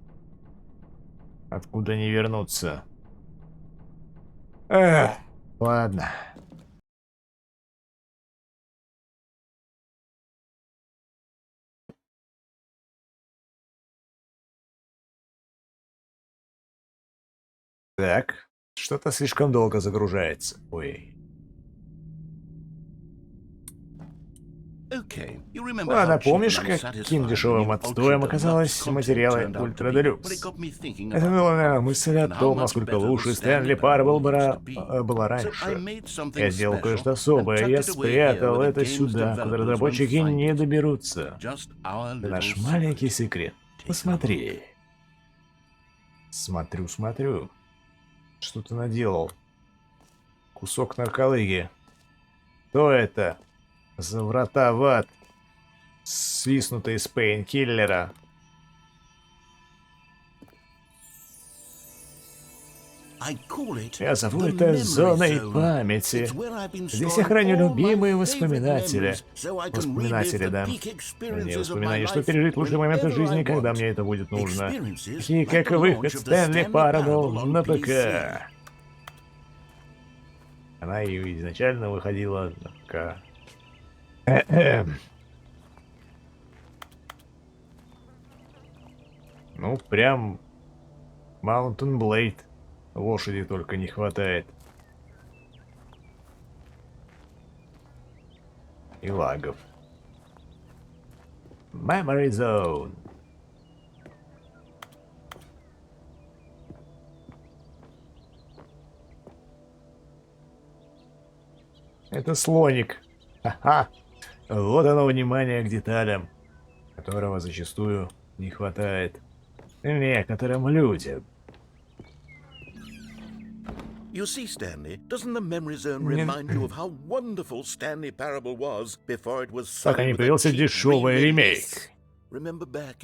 Откуда не вернуться? Ладно. Так, что-то слишком долго загружается. Ой. Ладно, помнишь, каким дешевым отстоем оказалось материалы Ultra Deluxe? Это была мысль о том, насколько лучше Stanley Parable была раньше. Я сделал кое-что особое, я спрятал это сюда, куда разработчики не доберутся. Это наш маленький секрет. Посмотри. Смотрю. Что ты наделал? Кусок нарколыги. Что это? За врата в ад, свистнутые из пейнкиллера. Я зову это зоной памяти. Здесь я храню любимые воспоминатели. Воспоминатели, да. Не воспоминания, что пережить лучшие моменты жизни, когда мне это будет нужно. И как выход Stanley Parable на ПК. Она и изначально выходила на ПК. Ну, прям Mountain Blade. Лошади только не хватает. И лагов. Memory Zone. Это слоник. Ха-ха. Вот оно внимание к деталям, которого зачастую не хватает некоторым людям. You see, Stanley, doesn't the memory zone remind you of how wonderful Stanley Parable was before it was Пока не появился дешевый ремейк.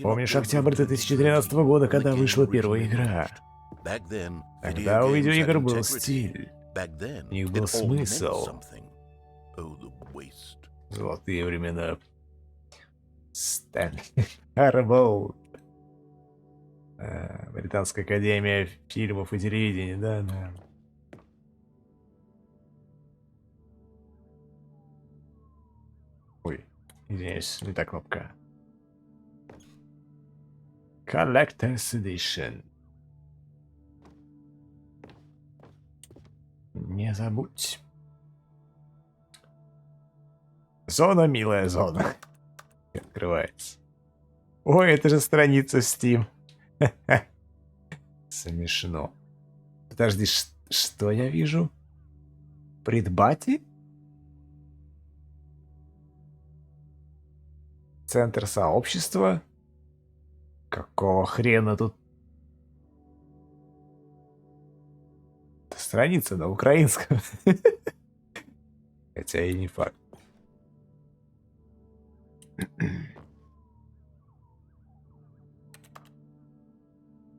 Помнишь октябрь 2013 года, когда вышла первая игра? Тогда у видеоигр был стиль. У них был смысл. Золотые времена. Stanley Parable. Британская академия фильмов и телевидения, да. Ой, извиняюсь, не та кнопка. Collector's Edition. Не забудь. Зона, милая зона. Открывается. Ой, это же страница в Steam. Смешно. Подожди, что я вижу? Предбати? Центр сообщества? Какого хрена тут? Это страница на украинском. Хотя и не факт.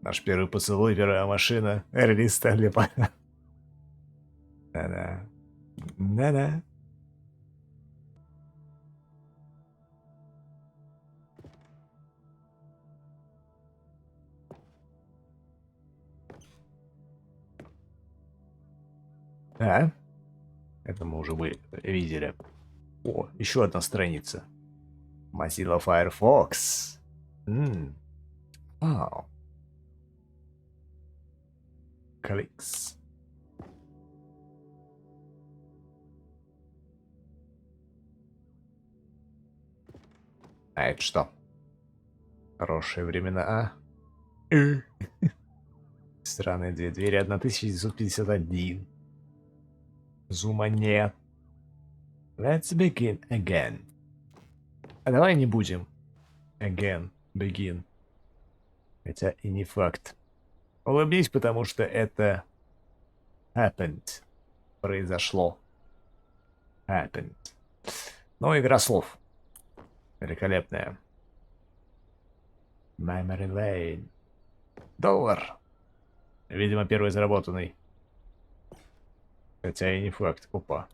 Наш первый поцелуй, первая машина. Эрли Стэнли Парабл. Да-да. Да-да. А? Это мы уже видели. О, еще одна страница. Mozilla Firefox. Вау. Кликс. А это что? Хорошие времена, а? Странные две двери. 1951. Зума нет. Let's begin again. А давай не будем. Again. Begin. Хотя и не факт. Улыбнись, потому что это happened. Произошло. Happened. Ну, игра слов. Великолепная. Memory Lane. $1. Видимо, первый заработанный. Хотя и не факт. Опа.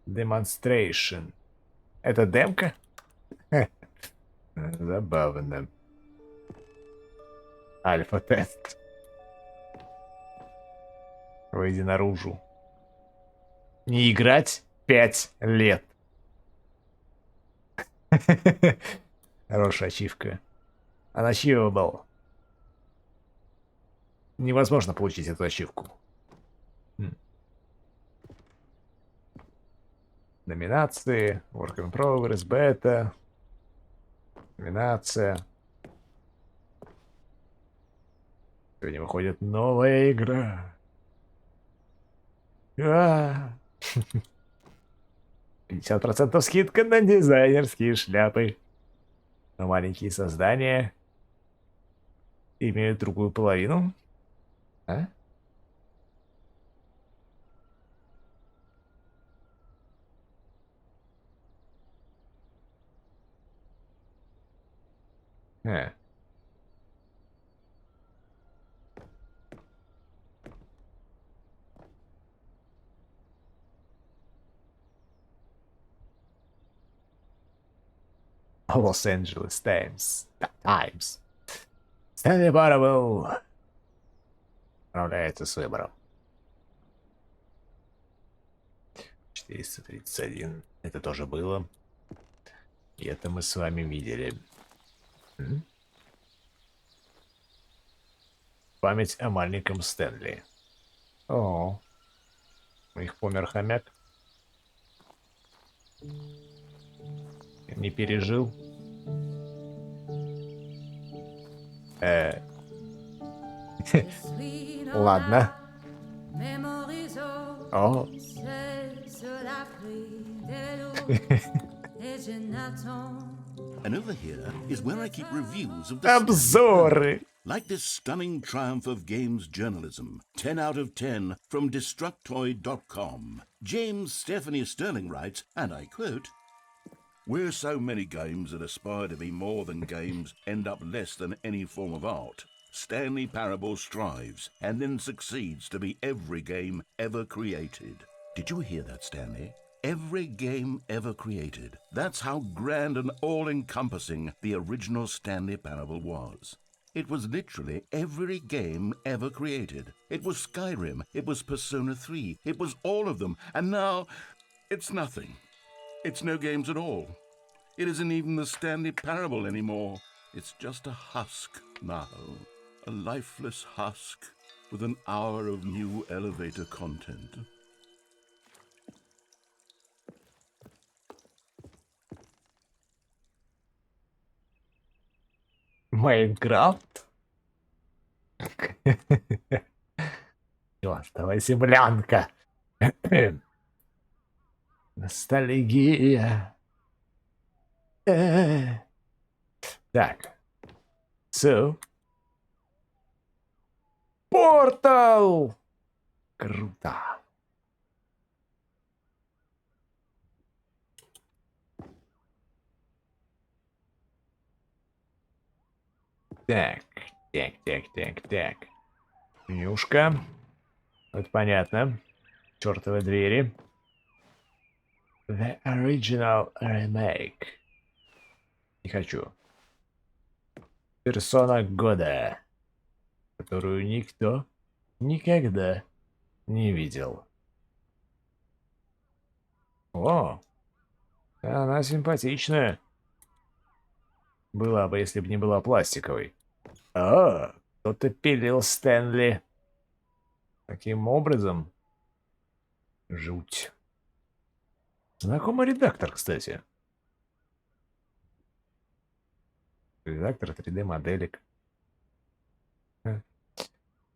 Demonstration. Это демка? Забавно. Альфа-тест. Выйди наружу. Не играть 5 лет. Хорошая ачивка. Unachievable. Невозможно получить эту ачивку. Номинации. Work in Progress. Бета. Номинация. Сегодня выходит новая игра. 50% скидка на дизайнерские шляпы. Но маленькие создания имеют другую половину. А? Los Angeles Times. Stanley Parable справляется с выбором. 431. Это тоже было. И это мы с вами видели. Память о маленьком Стэнли. О, у них помер хомяк. Не пережил. Ладно. О. And over here is where I keep reviews of the Обзоры. like this stunning triumph of games journalism. 10 out of 10 from Destructoid.com. James Stephanie Sterling writes, and I quote, "Where so many games that aspire to be more than games end up less than any form of art, Stanley Parable strives and then succeeds to be every game ever created." Did you hear that, Stanley? Every game ever created. That's how grand and all-encompassing the original Stanley Parable was. It was literally every game ever created. It was Skyrim, it was Persona 3, it was all of them, and now it's nothing. It's no games at all. It isn't even the Stanley Parable anymore. It's just a husk now. A lifeless husk with an hour of new elevator content. Майнкрафт? Чёртова землянка. Ностальгия. Так. So. Портал! Круто. Так, так. Менюшка. Вот понятно. Чёртовы двери. The original remake. Не хочу. Персона года, которую никто никогда не видел. О, она симпатичная. Была бы, если бы не была пластиковой. О, кто-то пилил Стэнли. Таким образом. Жуть. Знакомый редактор, кстати. Редактор 3D-моделек.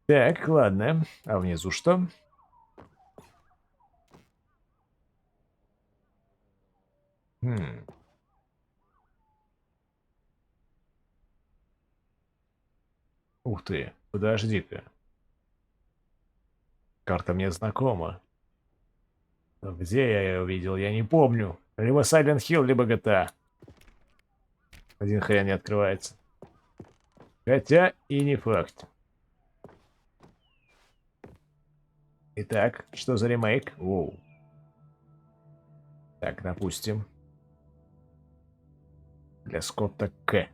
Так, ладно. А внизу что? Ух ты, подожди-ка. Карта мне знакома. Но где я ее видел, я не помню. Либо Silent Hill, либо GTA. Один хрен не открывается. Хотя и не факт. Итак, что за ремейк? Воу. Так, допустим. Для Скотта К.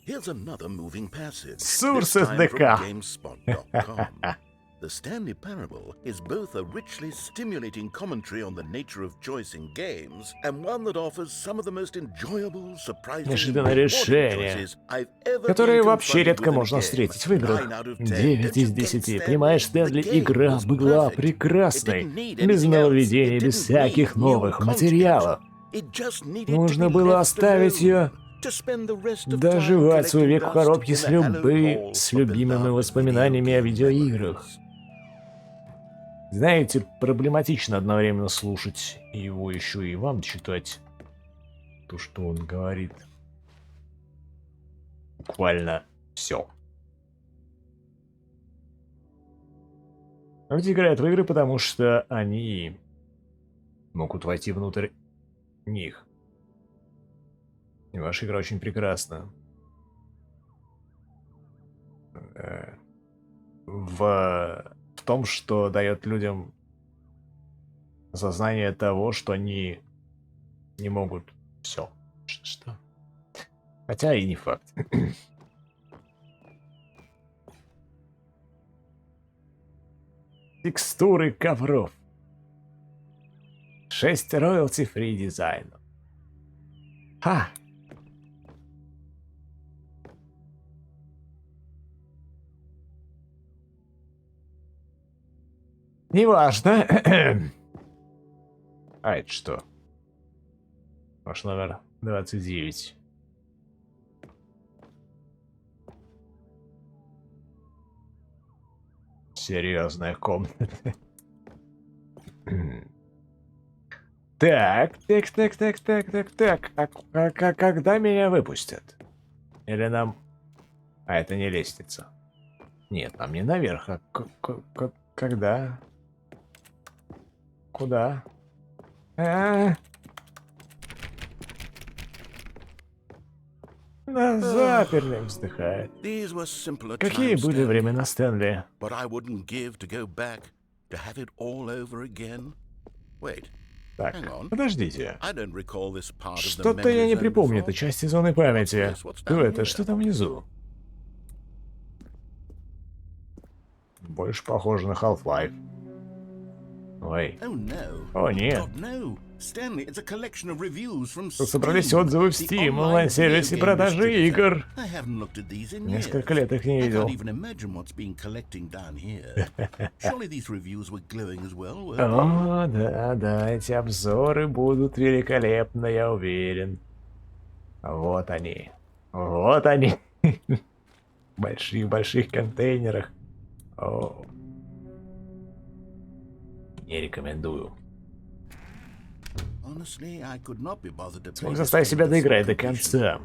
Here's another moving passage. Source this time from SDK. GameSpot.com. The Stanley Parable is both a richly stimulating commentary on the nature of choice in games and one that offers some of the most enjoyable, surprising, Неожиданное rewarding решение, choices I've ever которые been вообще confronted редко with in a можно game. встретить в играх. 9 out of 10. 9 из Don't you get 10. Stanley? Понимаешь, Стэнли, The game игра was была perfect. прекрасной. It didn't need Без anything else. нововведений, It без didn't всяких need new новых content. материалов. It just needed Нужно to be было left оставить ее alone. доживать свой век в коробке с любимыми воспоминаниями о видеоиграх. Знаете, проблематично одновременно слушать его еще и вам читать то, что он говорит. Буквально все. Люди играют в игры, потому что они могут войти внутрь них. И ваша игра очень прекрасна. В том, что дает людям осознание того, что они не могут все. Что? Хотя и не факт. Текстуры ковров. 6 роялти-фри дизайнов. Ха! Неважно. А это что? Ваш номер 29. Серьезная комната. Так. А когда меня выпустят? Или нам... А это не лестница. Нет, нам не наверх, а когда? Куда? Нас заперли, вздыхает. Какие были времена, Стэнли? Так, подождите. Что-то я не припомню этой части зоны памяти. Что это? Что там внизу? Больше похоже на Half-Life. Ой. О, нет. Тут собрались отзывы в Steam, онлайн-сервисе продажи игр. Несколько лет их не видел. О, да, эти обзоры будут великолепны, я уверен. Вот они. Вот они. В больших контейнерах. О. Не рекомендую. Смог заставить себя доиграть до конца.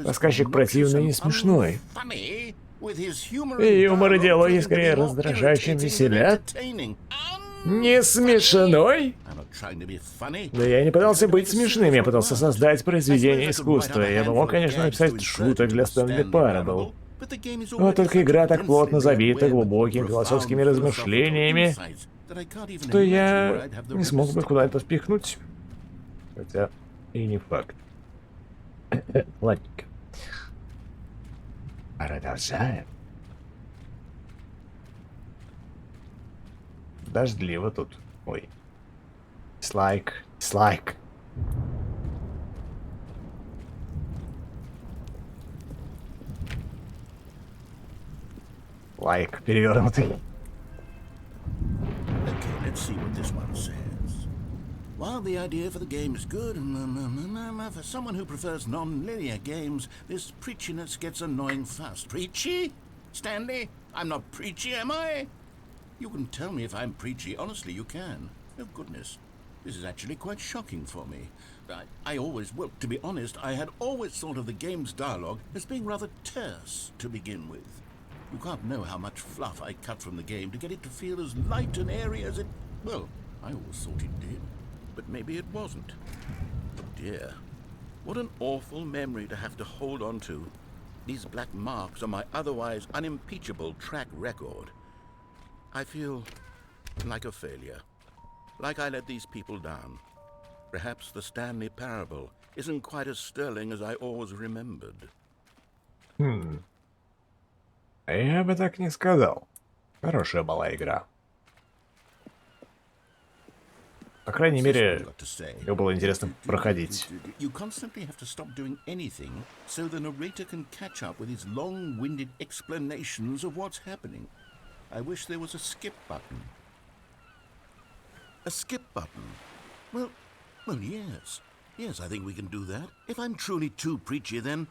Рассказчик противный и смешной. И юмор и диалоги скорее раздражающим веселят. Не смешной? Да я не пытался быть смешным, я пытался создать произведение искусства. Я бы мог, конечно, написать шуток для Stanley Parable. Но только игра так плотно забита глубокими философскими размышлениями, что я не смог бы куда-то впихнуть. Хотя и не факт. Ладненько. Продолжаем. Дождливо тут. Ой. Дизлайк. Дизлайк. Лайк перевернутый. Okay, let's see what this one says. While the idea for the game is good, for someone who prefers non-linear games, this preachiness gets annoying fast. Preachy? Stanley? I'm not preachy, am I? You can tell me if I'm preachy. Honestly, you can. Oh, goodness. This is actually quite shocking for me. Well, to be honest, I had always thought of the game's dialogue as being rather terse to begin with. You can't know how much fluff I cut from the game to get it to feel as light and airy as it... Well, I always thought it did. But maybe it wasn't. Oh dear. What an awful memory to have to hold on to. These black marks are my otherwise unimpeachable track record. I feel like a failure. Like I let these people down. Perhaps the Stanley Parable isn't quite as sterling as I always remembered. Я бы так не сказал. Хорошая была игра. По крайней мере, ее было интересно проходить. You constantly have to stop doing anything so the narrator can catch up with his long-winded explanations of what's happening. I wish there was a skip button. A skip button? Well, yes. Yes, I think we can do that. If I'm truly too preachy, then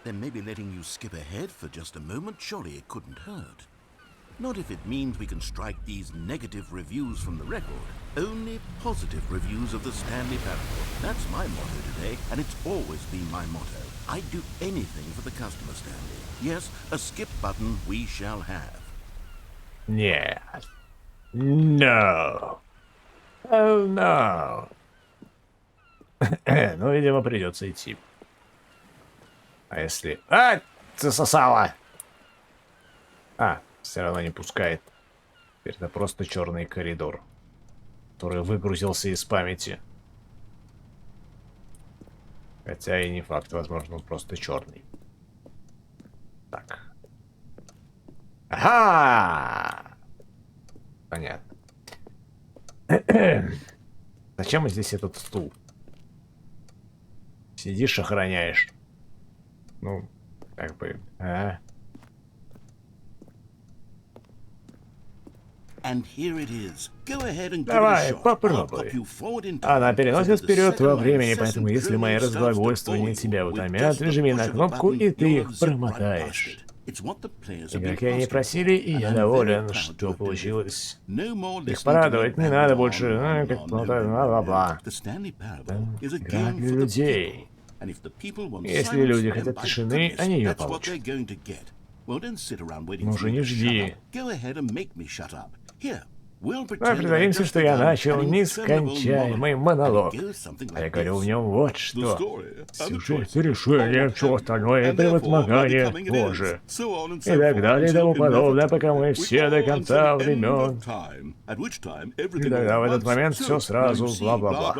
maybe letting you skip ahead for just a moment, surely it couldn't hurt. Not if it means we can strike these negative reviews from the record. Only positive reviews of the Stanley Parable. That's my motto today, and it's always been my motto. I'd do anything for the customer, Stanley. Yes, a skip button we shall have. Нет. No. Oh, no. Ну, видимо, придется идти. А если... А! Засосало! А, все равно не пускает. Теперь это просто черный коридор, который выгрузился из памяти. Хотя и не факт, возможно, он просто черный. Так. Ага! Понятно. Зачем здесь этот стул? Сидишь, охраняешь. Ну, как бы... А? Давай, попробуй. Она переносит вперед во времени, поэтому если мои разглагольствования тебя утомят, нажми на кнопку, и ты их промотаешь. Игроки они просили, и я доволен, что получилось. Их порадовать не надо больше, как бла-бла-бла. Игра для людей. Если люди хотят тишины, они ее получат. Ну же, не жди. Давай притворимся, что я начал нескончаемый монолог. А я говорю в нем вот что. Сюжет, решение, все остальное, превозмогание, Боже. И так далее и тому подобное, пока мы все до конца времен. И тогда в этот момент все сразу бла-бла-бла.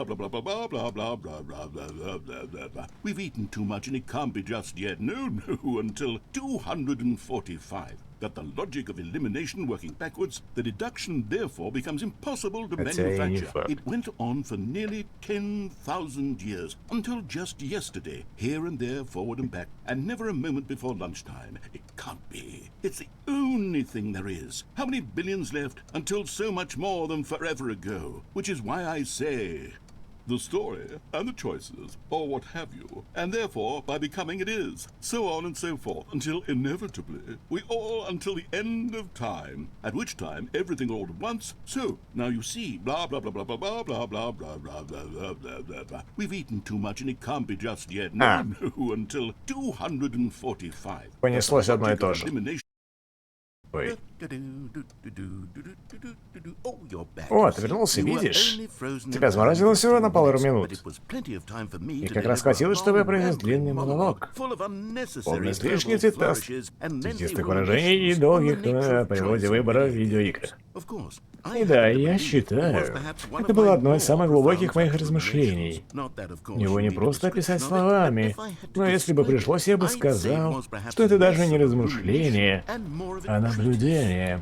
That the logic of elimination working backwards, the deduction therefore becomes impossible to manufacture. It went on for nearly 10,000 years, until just yesterday, here and there, forward and back, and never a moment before lunchtime. It can't be. It's the only thing there is. How many billions left until so much more than forever ago? Which is why I say... the story, and the choices, or what have you, and therefore, by becoming it is, so on and so forth, until inevitably, we all until the end of time, at which time, everything all at once, so, now you see, blah, blah, blah, blah, blah, blah, blah, blah, blah, blah, blah, blah, blah, blah, blah. We've eaten too much, and it can't be just yet, no, until 245. Понеслось одно и то же. Ой. О, О, ты вернулся, видишь? Тебя заморозило всего на пару минут. И как раз хватило, чтобы я произнес длинный монолог. Полный излишних цветистых выражений и долгих о природе выбора в видеоиграх. И да, я считаю, это было одно из самых глубоких моих размышлений. Его не просто описать словами, но если бы пришлось, я бы сказал, что это даже не размышление, а наблюдение.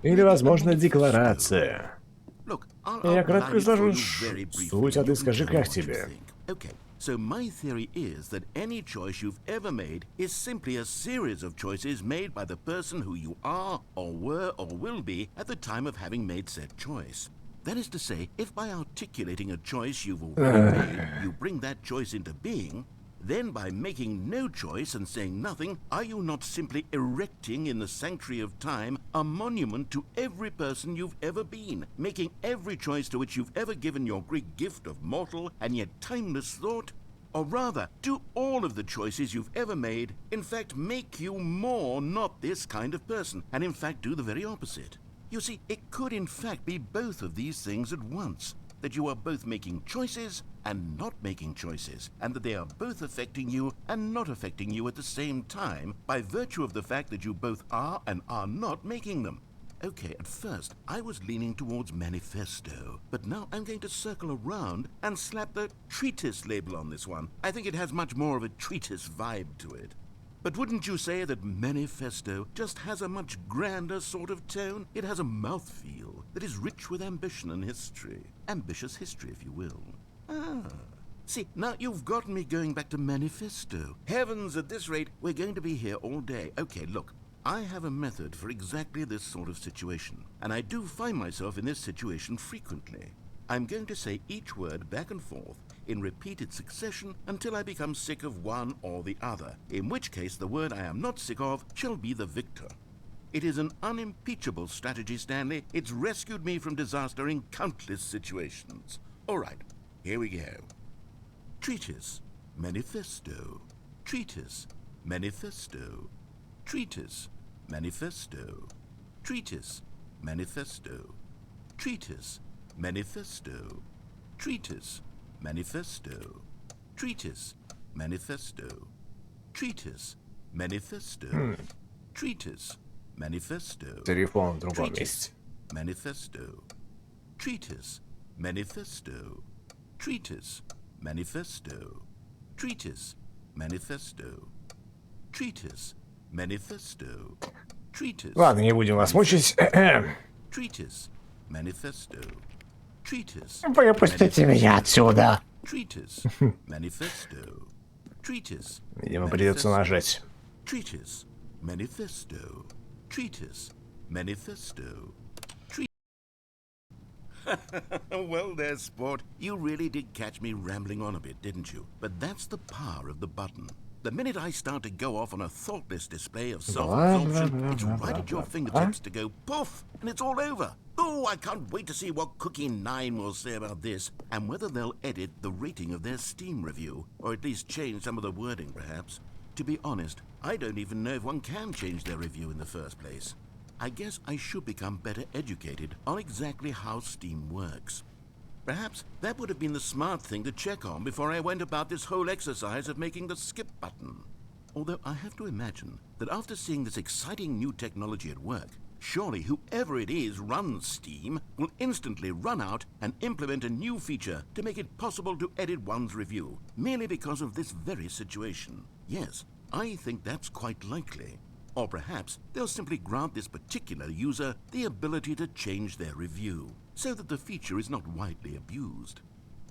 Или, возможно, декларация. Я кратко изложу суть, а ты скажи, как тебе. So my theory is that any choice you've ever made is simply a series of choices made by the person who you are, or were, or will be at the time of having made said choice. That is to say, if by articulating a choice you've already made, you bring that choice into being, then by making no choice and saying nothing, are you not simply erecting in the sanctuary of time a monument to every person you've ever been, making every choice to which you've ever given your great gift of mortal and yet timeless thought? Or rather, do all of the choices you've ever made in fact make you more not this kind of person, and in fact do the very opposite? You see, it could in fact be both of these things at once. That you are both making choices and not making choices, and that they are both affecting you and not affecting you at the same time by virtue of the fact that you both are and are not making them. Okay, at first I was leaning towards manifesto, but now I'm going to circle around and slap the treatise label on this one. I think it has much more of a treatise vibe to it. But wouldn't you say that manifesto just has a much grander sort of tone? It has a mouthfeel that is rich with ambition and history. Ambitious history, if you will. See, now you've gotten me going back to manifesto. Heavens, at this rate, we're going to be here all day. Okay, look, I have a method for exactly this sort of situation, and I do find myself in this situation frequently. I'm going to say each word back and forth in repeated succession until I become sick of one or the other, in which case the word I am not sick of shall be the victor. It is an unimpeachable strategy, Stanley. It's rescued me from disaster in countless situations. All right, here we go. Treatise, manifesto. Treatise, manifesto. Treatise, manifesto. Treatise, manifesto. Treatise, manifesto. Treatise, manifesto. Treatise, manifesto. Treatise, manifesto. Treatise, manifesto. Телефон в другом месте. Manifesto. Treatise, manifesto. Treatise, manifesto. Treatise, manifesto. Treatise, manifesto. Treatise. Ладно, не будем вас мучить. Treatise, manifesto. Treatise. Выпустите меня отсюда. Treatise, manifesto. Treatise. Видимо, придется нажать. Treatise, manifesto. Treatise, manifesto. Well there, sport. You really did catch me rambling on a bit, didn't you? But that's the power of the button. The minute I start to go off on a thoughtless display of self-absorption, it's right at your fingertips to go poof, and it's all over. Oh, I can't wait to see what Cookie 9 will say about this, and whether they'll edit the rating of their Steam review, or at least change some of the wording, perhaps. To be honest, I don't even know if one can change their review in the first place. I guess I should become better educated on exactly how Steam works. Perhaps that would have been the smart thing to check on before I went about this whole exercise of making the skip button. Although I have to imagine that after seeing this exciting new technology at work, surely whoever it is runs Steam will instantly run out and implement a new feature to make it possible to edit one's review, merely because of this very situation. Yes, I think that's quite likely. Or perhaps they'll simply grant this particular user the ability to change their review, so that the feature is not widely abused.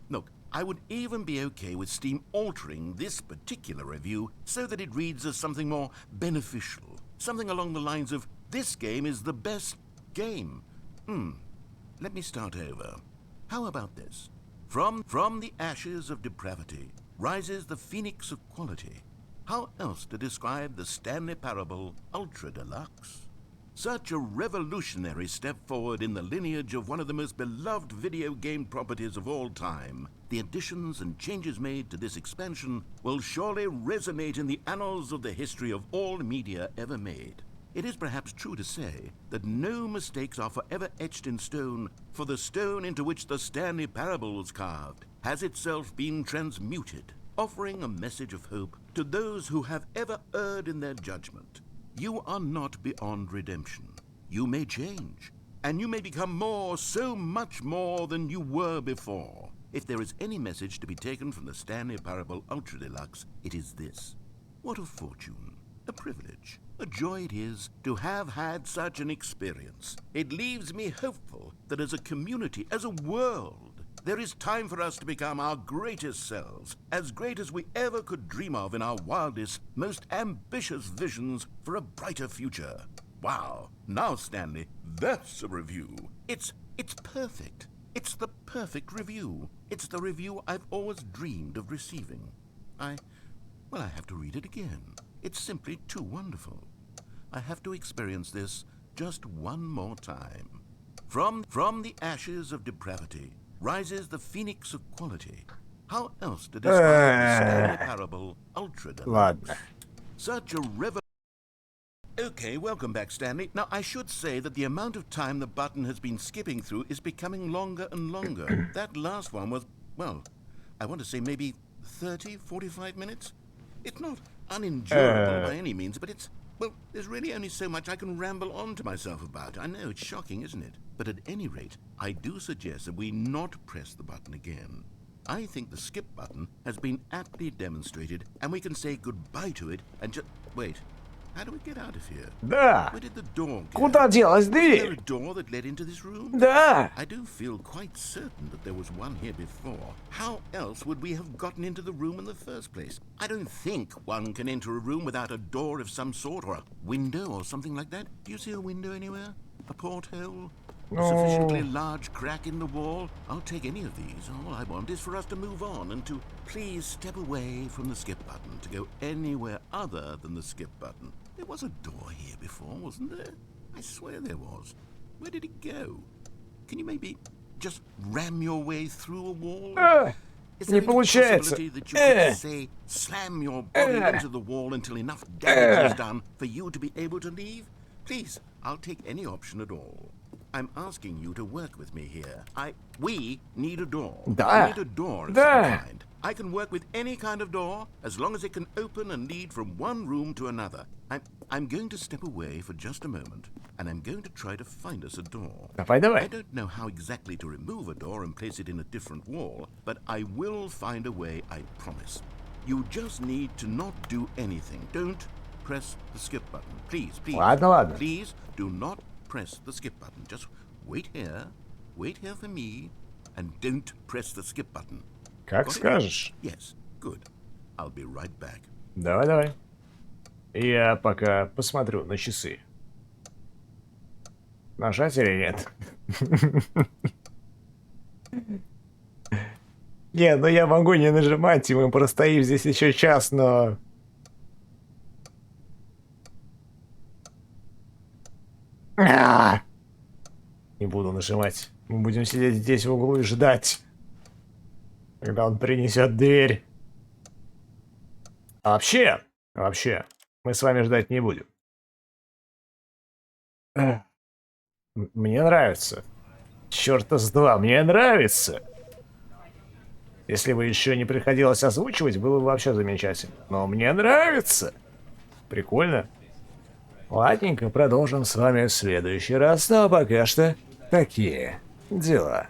Look, I would even be okay with Steam altering this particular review so that it reads as something more beneficial, something along the lines of, "This game is the best game." Let me start over. How about this? From the ashes of depravity rises the phoenix of quality. How else to describe the Stanley Parable Ultra Deluxe? Such a revolutionary step forward in the lineage of one of the most beloved video game properties of all time. The additions and changes made to this expansion will surely resonate in the annals of the history of all media ever made. It is perhaps true to say that no mistakes are forever etched in stone, for the stone into which the Stanley Parable was carved has itself been transmuted, offering a message of hope to those who have ever erred in their judgment. You are not beyond redemption. You may change, and you may become more, so much more than you were before. If there is any message to be taken from the Stanley Parable Ultra Deluxe, it is this. What a fortune, a privilege, a joy it is to have had such an experience. It leaves me hopeful that as a community, as a world, there is time for us to become our greatest selves, as great as we ever could dream of in our wildest, most ambitious visions for a brighter future. Wow. Now, Stanley, that's a review. It's perfect. It's the perfect review. It's the review I've always dreamed of receiving. I have to read it again. It's simply too wonderful. I have to experience this just one more time. From the ashes of depravity rises the phoenix of quality. How else to describe the Stanley Parable Ultra Deluxe? Such a revel. Okay, welcome back, Stanley. Now, I should say that the amount of time the button has been skipping through is becoming longer and longer. That last one was, well, I want to say maybe 30, 45 minutes? It's not unendurable by any means, but well, there's really only so much I can ramble on to myself about. I know, it's shocking, isn't it? But at any rate, I do suggest that we not press the button again. I think the skip button has been aptly demonstrated, and we can say goodbye to it and just... Wait, how do we get out of here? Да. Where did the door go? Куда делась Was there дверь? a door that led into this room? Да. I do feel quite certain that there was one here before. How else would we have gotten into the room in the first place? I don't think one can enter a room without a door of some sort, or a window or something like that. Do you see a window anywhere? A porthole? A sufficiently large crack in the wall? I'll take any of these. All I want is for us to move on and to please step away from the skip button, to go anywhere other than the skip button. There was a door here before, wasn't there? I swear there was. Where did it go? Can you maybe just ram your way through a wall? Is there Не any получается. possibility that you could, say, slam your body into the wall until enough damage is done for you to be able to leave? Please, I'll take any option at all. I'm asking you to work with me here. We need a door. Да. We need a door of Да. some kind. I can work with any kind of door as long as it can open and lead from one room to another. I'm going to step away for just a moment, and I'm going to try to find us a door. Давай, I давай. don't know how exactly to remove a door and place it in a different wall, but I will find a way, I promise. You just need to not do anything. Don't press the skip button. Please, please. Ладно, ладно. Please do not press the skip button. Just wait here for me, and don't press the skip button. Как Got it? скажешь. Yes, good. I'll be right back. Давай, давай. Я пока посмотрю на часы. Нажать или нет? Не, ну я могу не нажимать, и мы простоим здесь еще час, но... Не буду нажимать. Мы будем сидеть здесь в углу и ждать, когда он принесет дверь. А вообще, мы с вами ждать не будем. Мне нравится. Чёрта с два, мне нравится. Если бы еще не приходилось озвучивать, было бы вообще замечательно. Но мне нравится. Прикольно. Ладненько, продолжим с вами в следующий раз. Но пока что такие дела.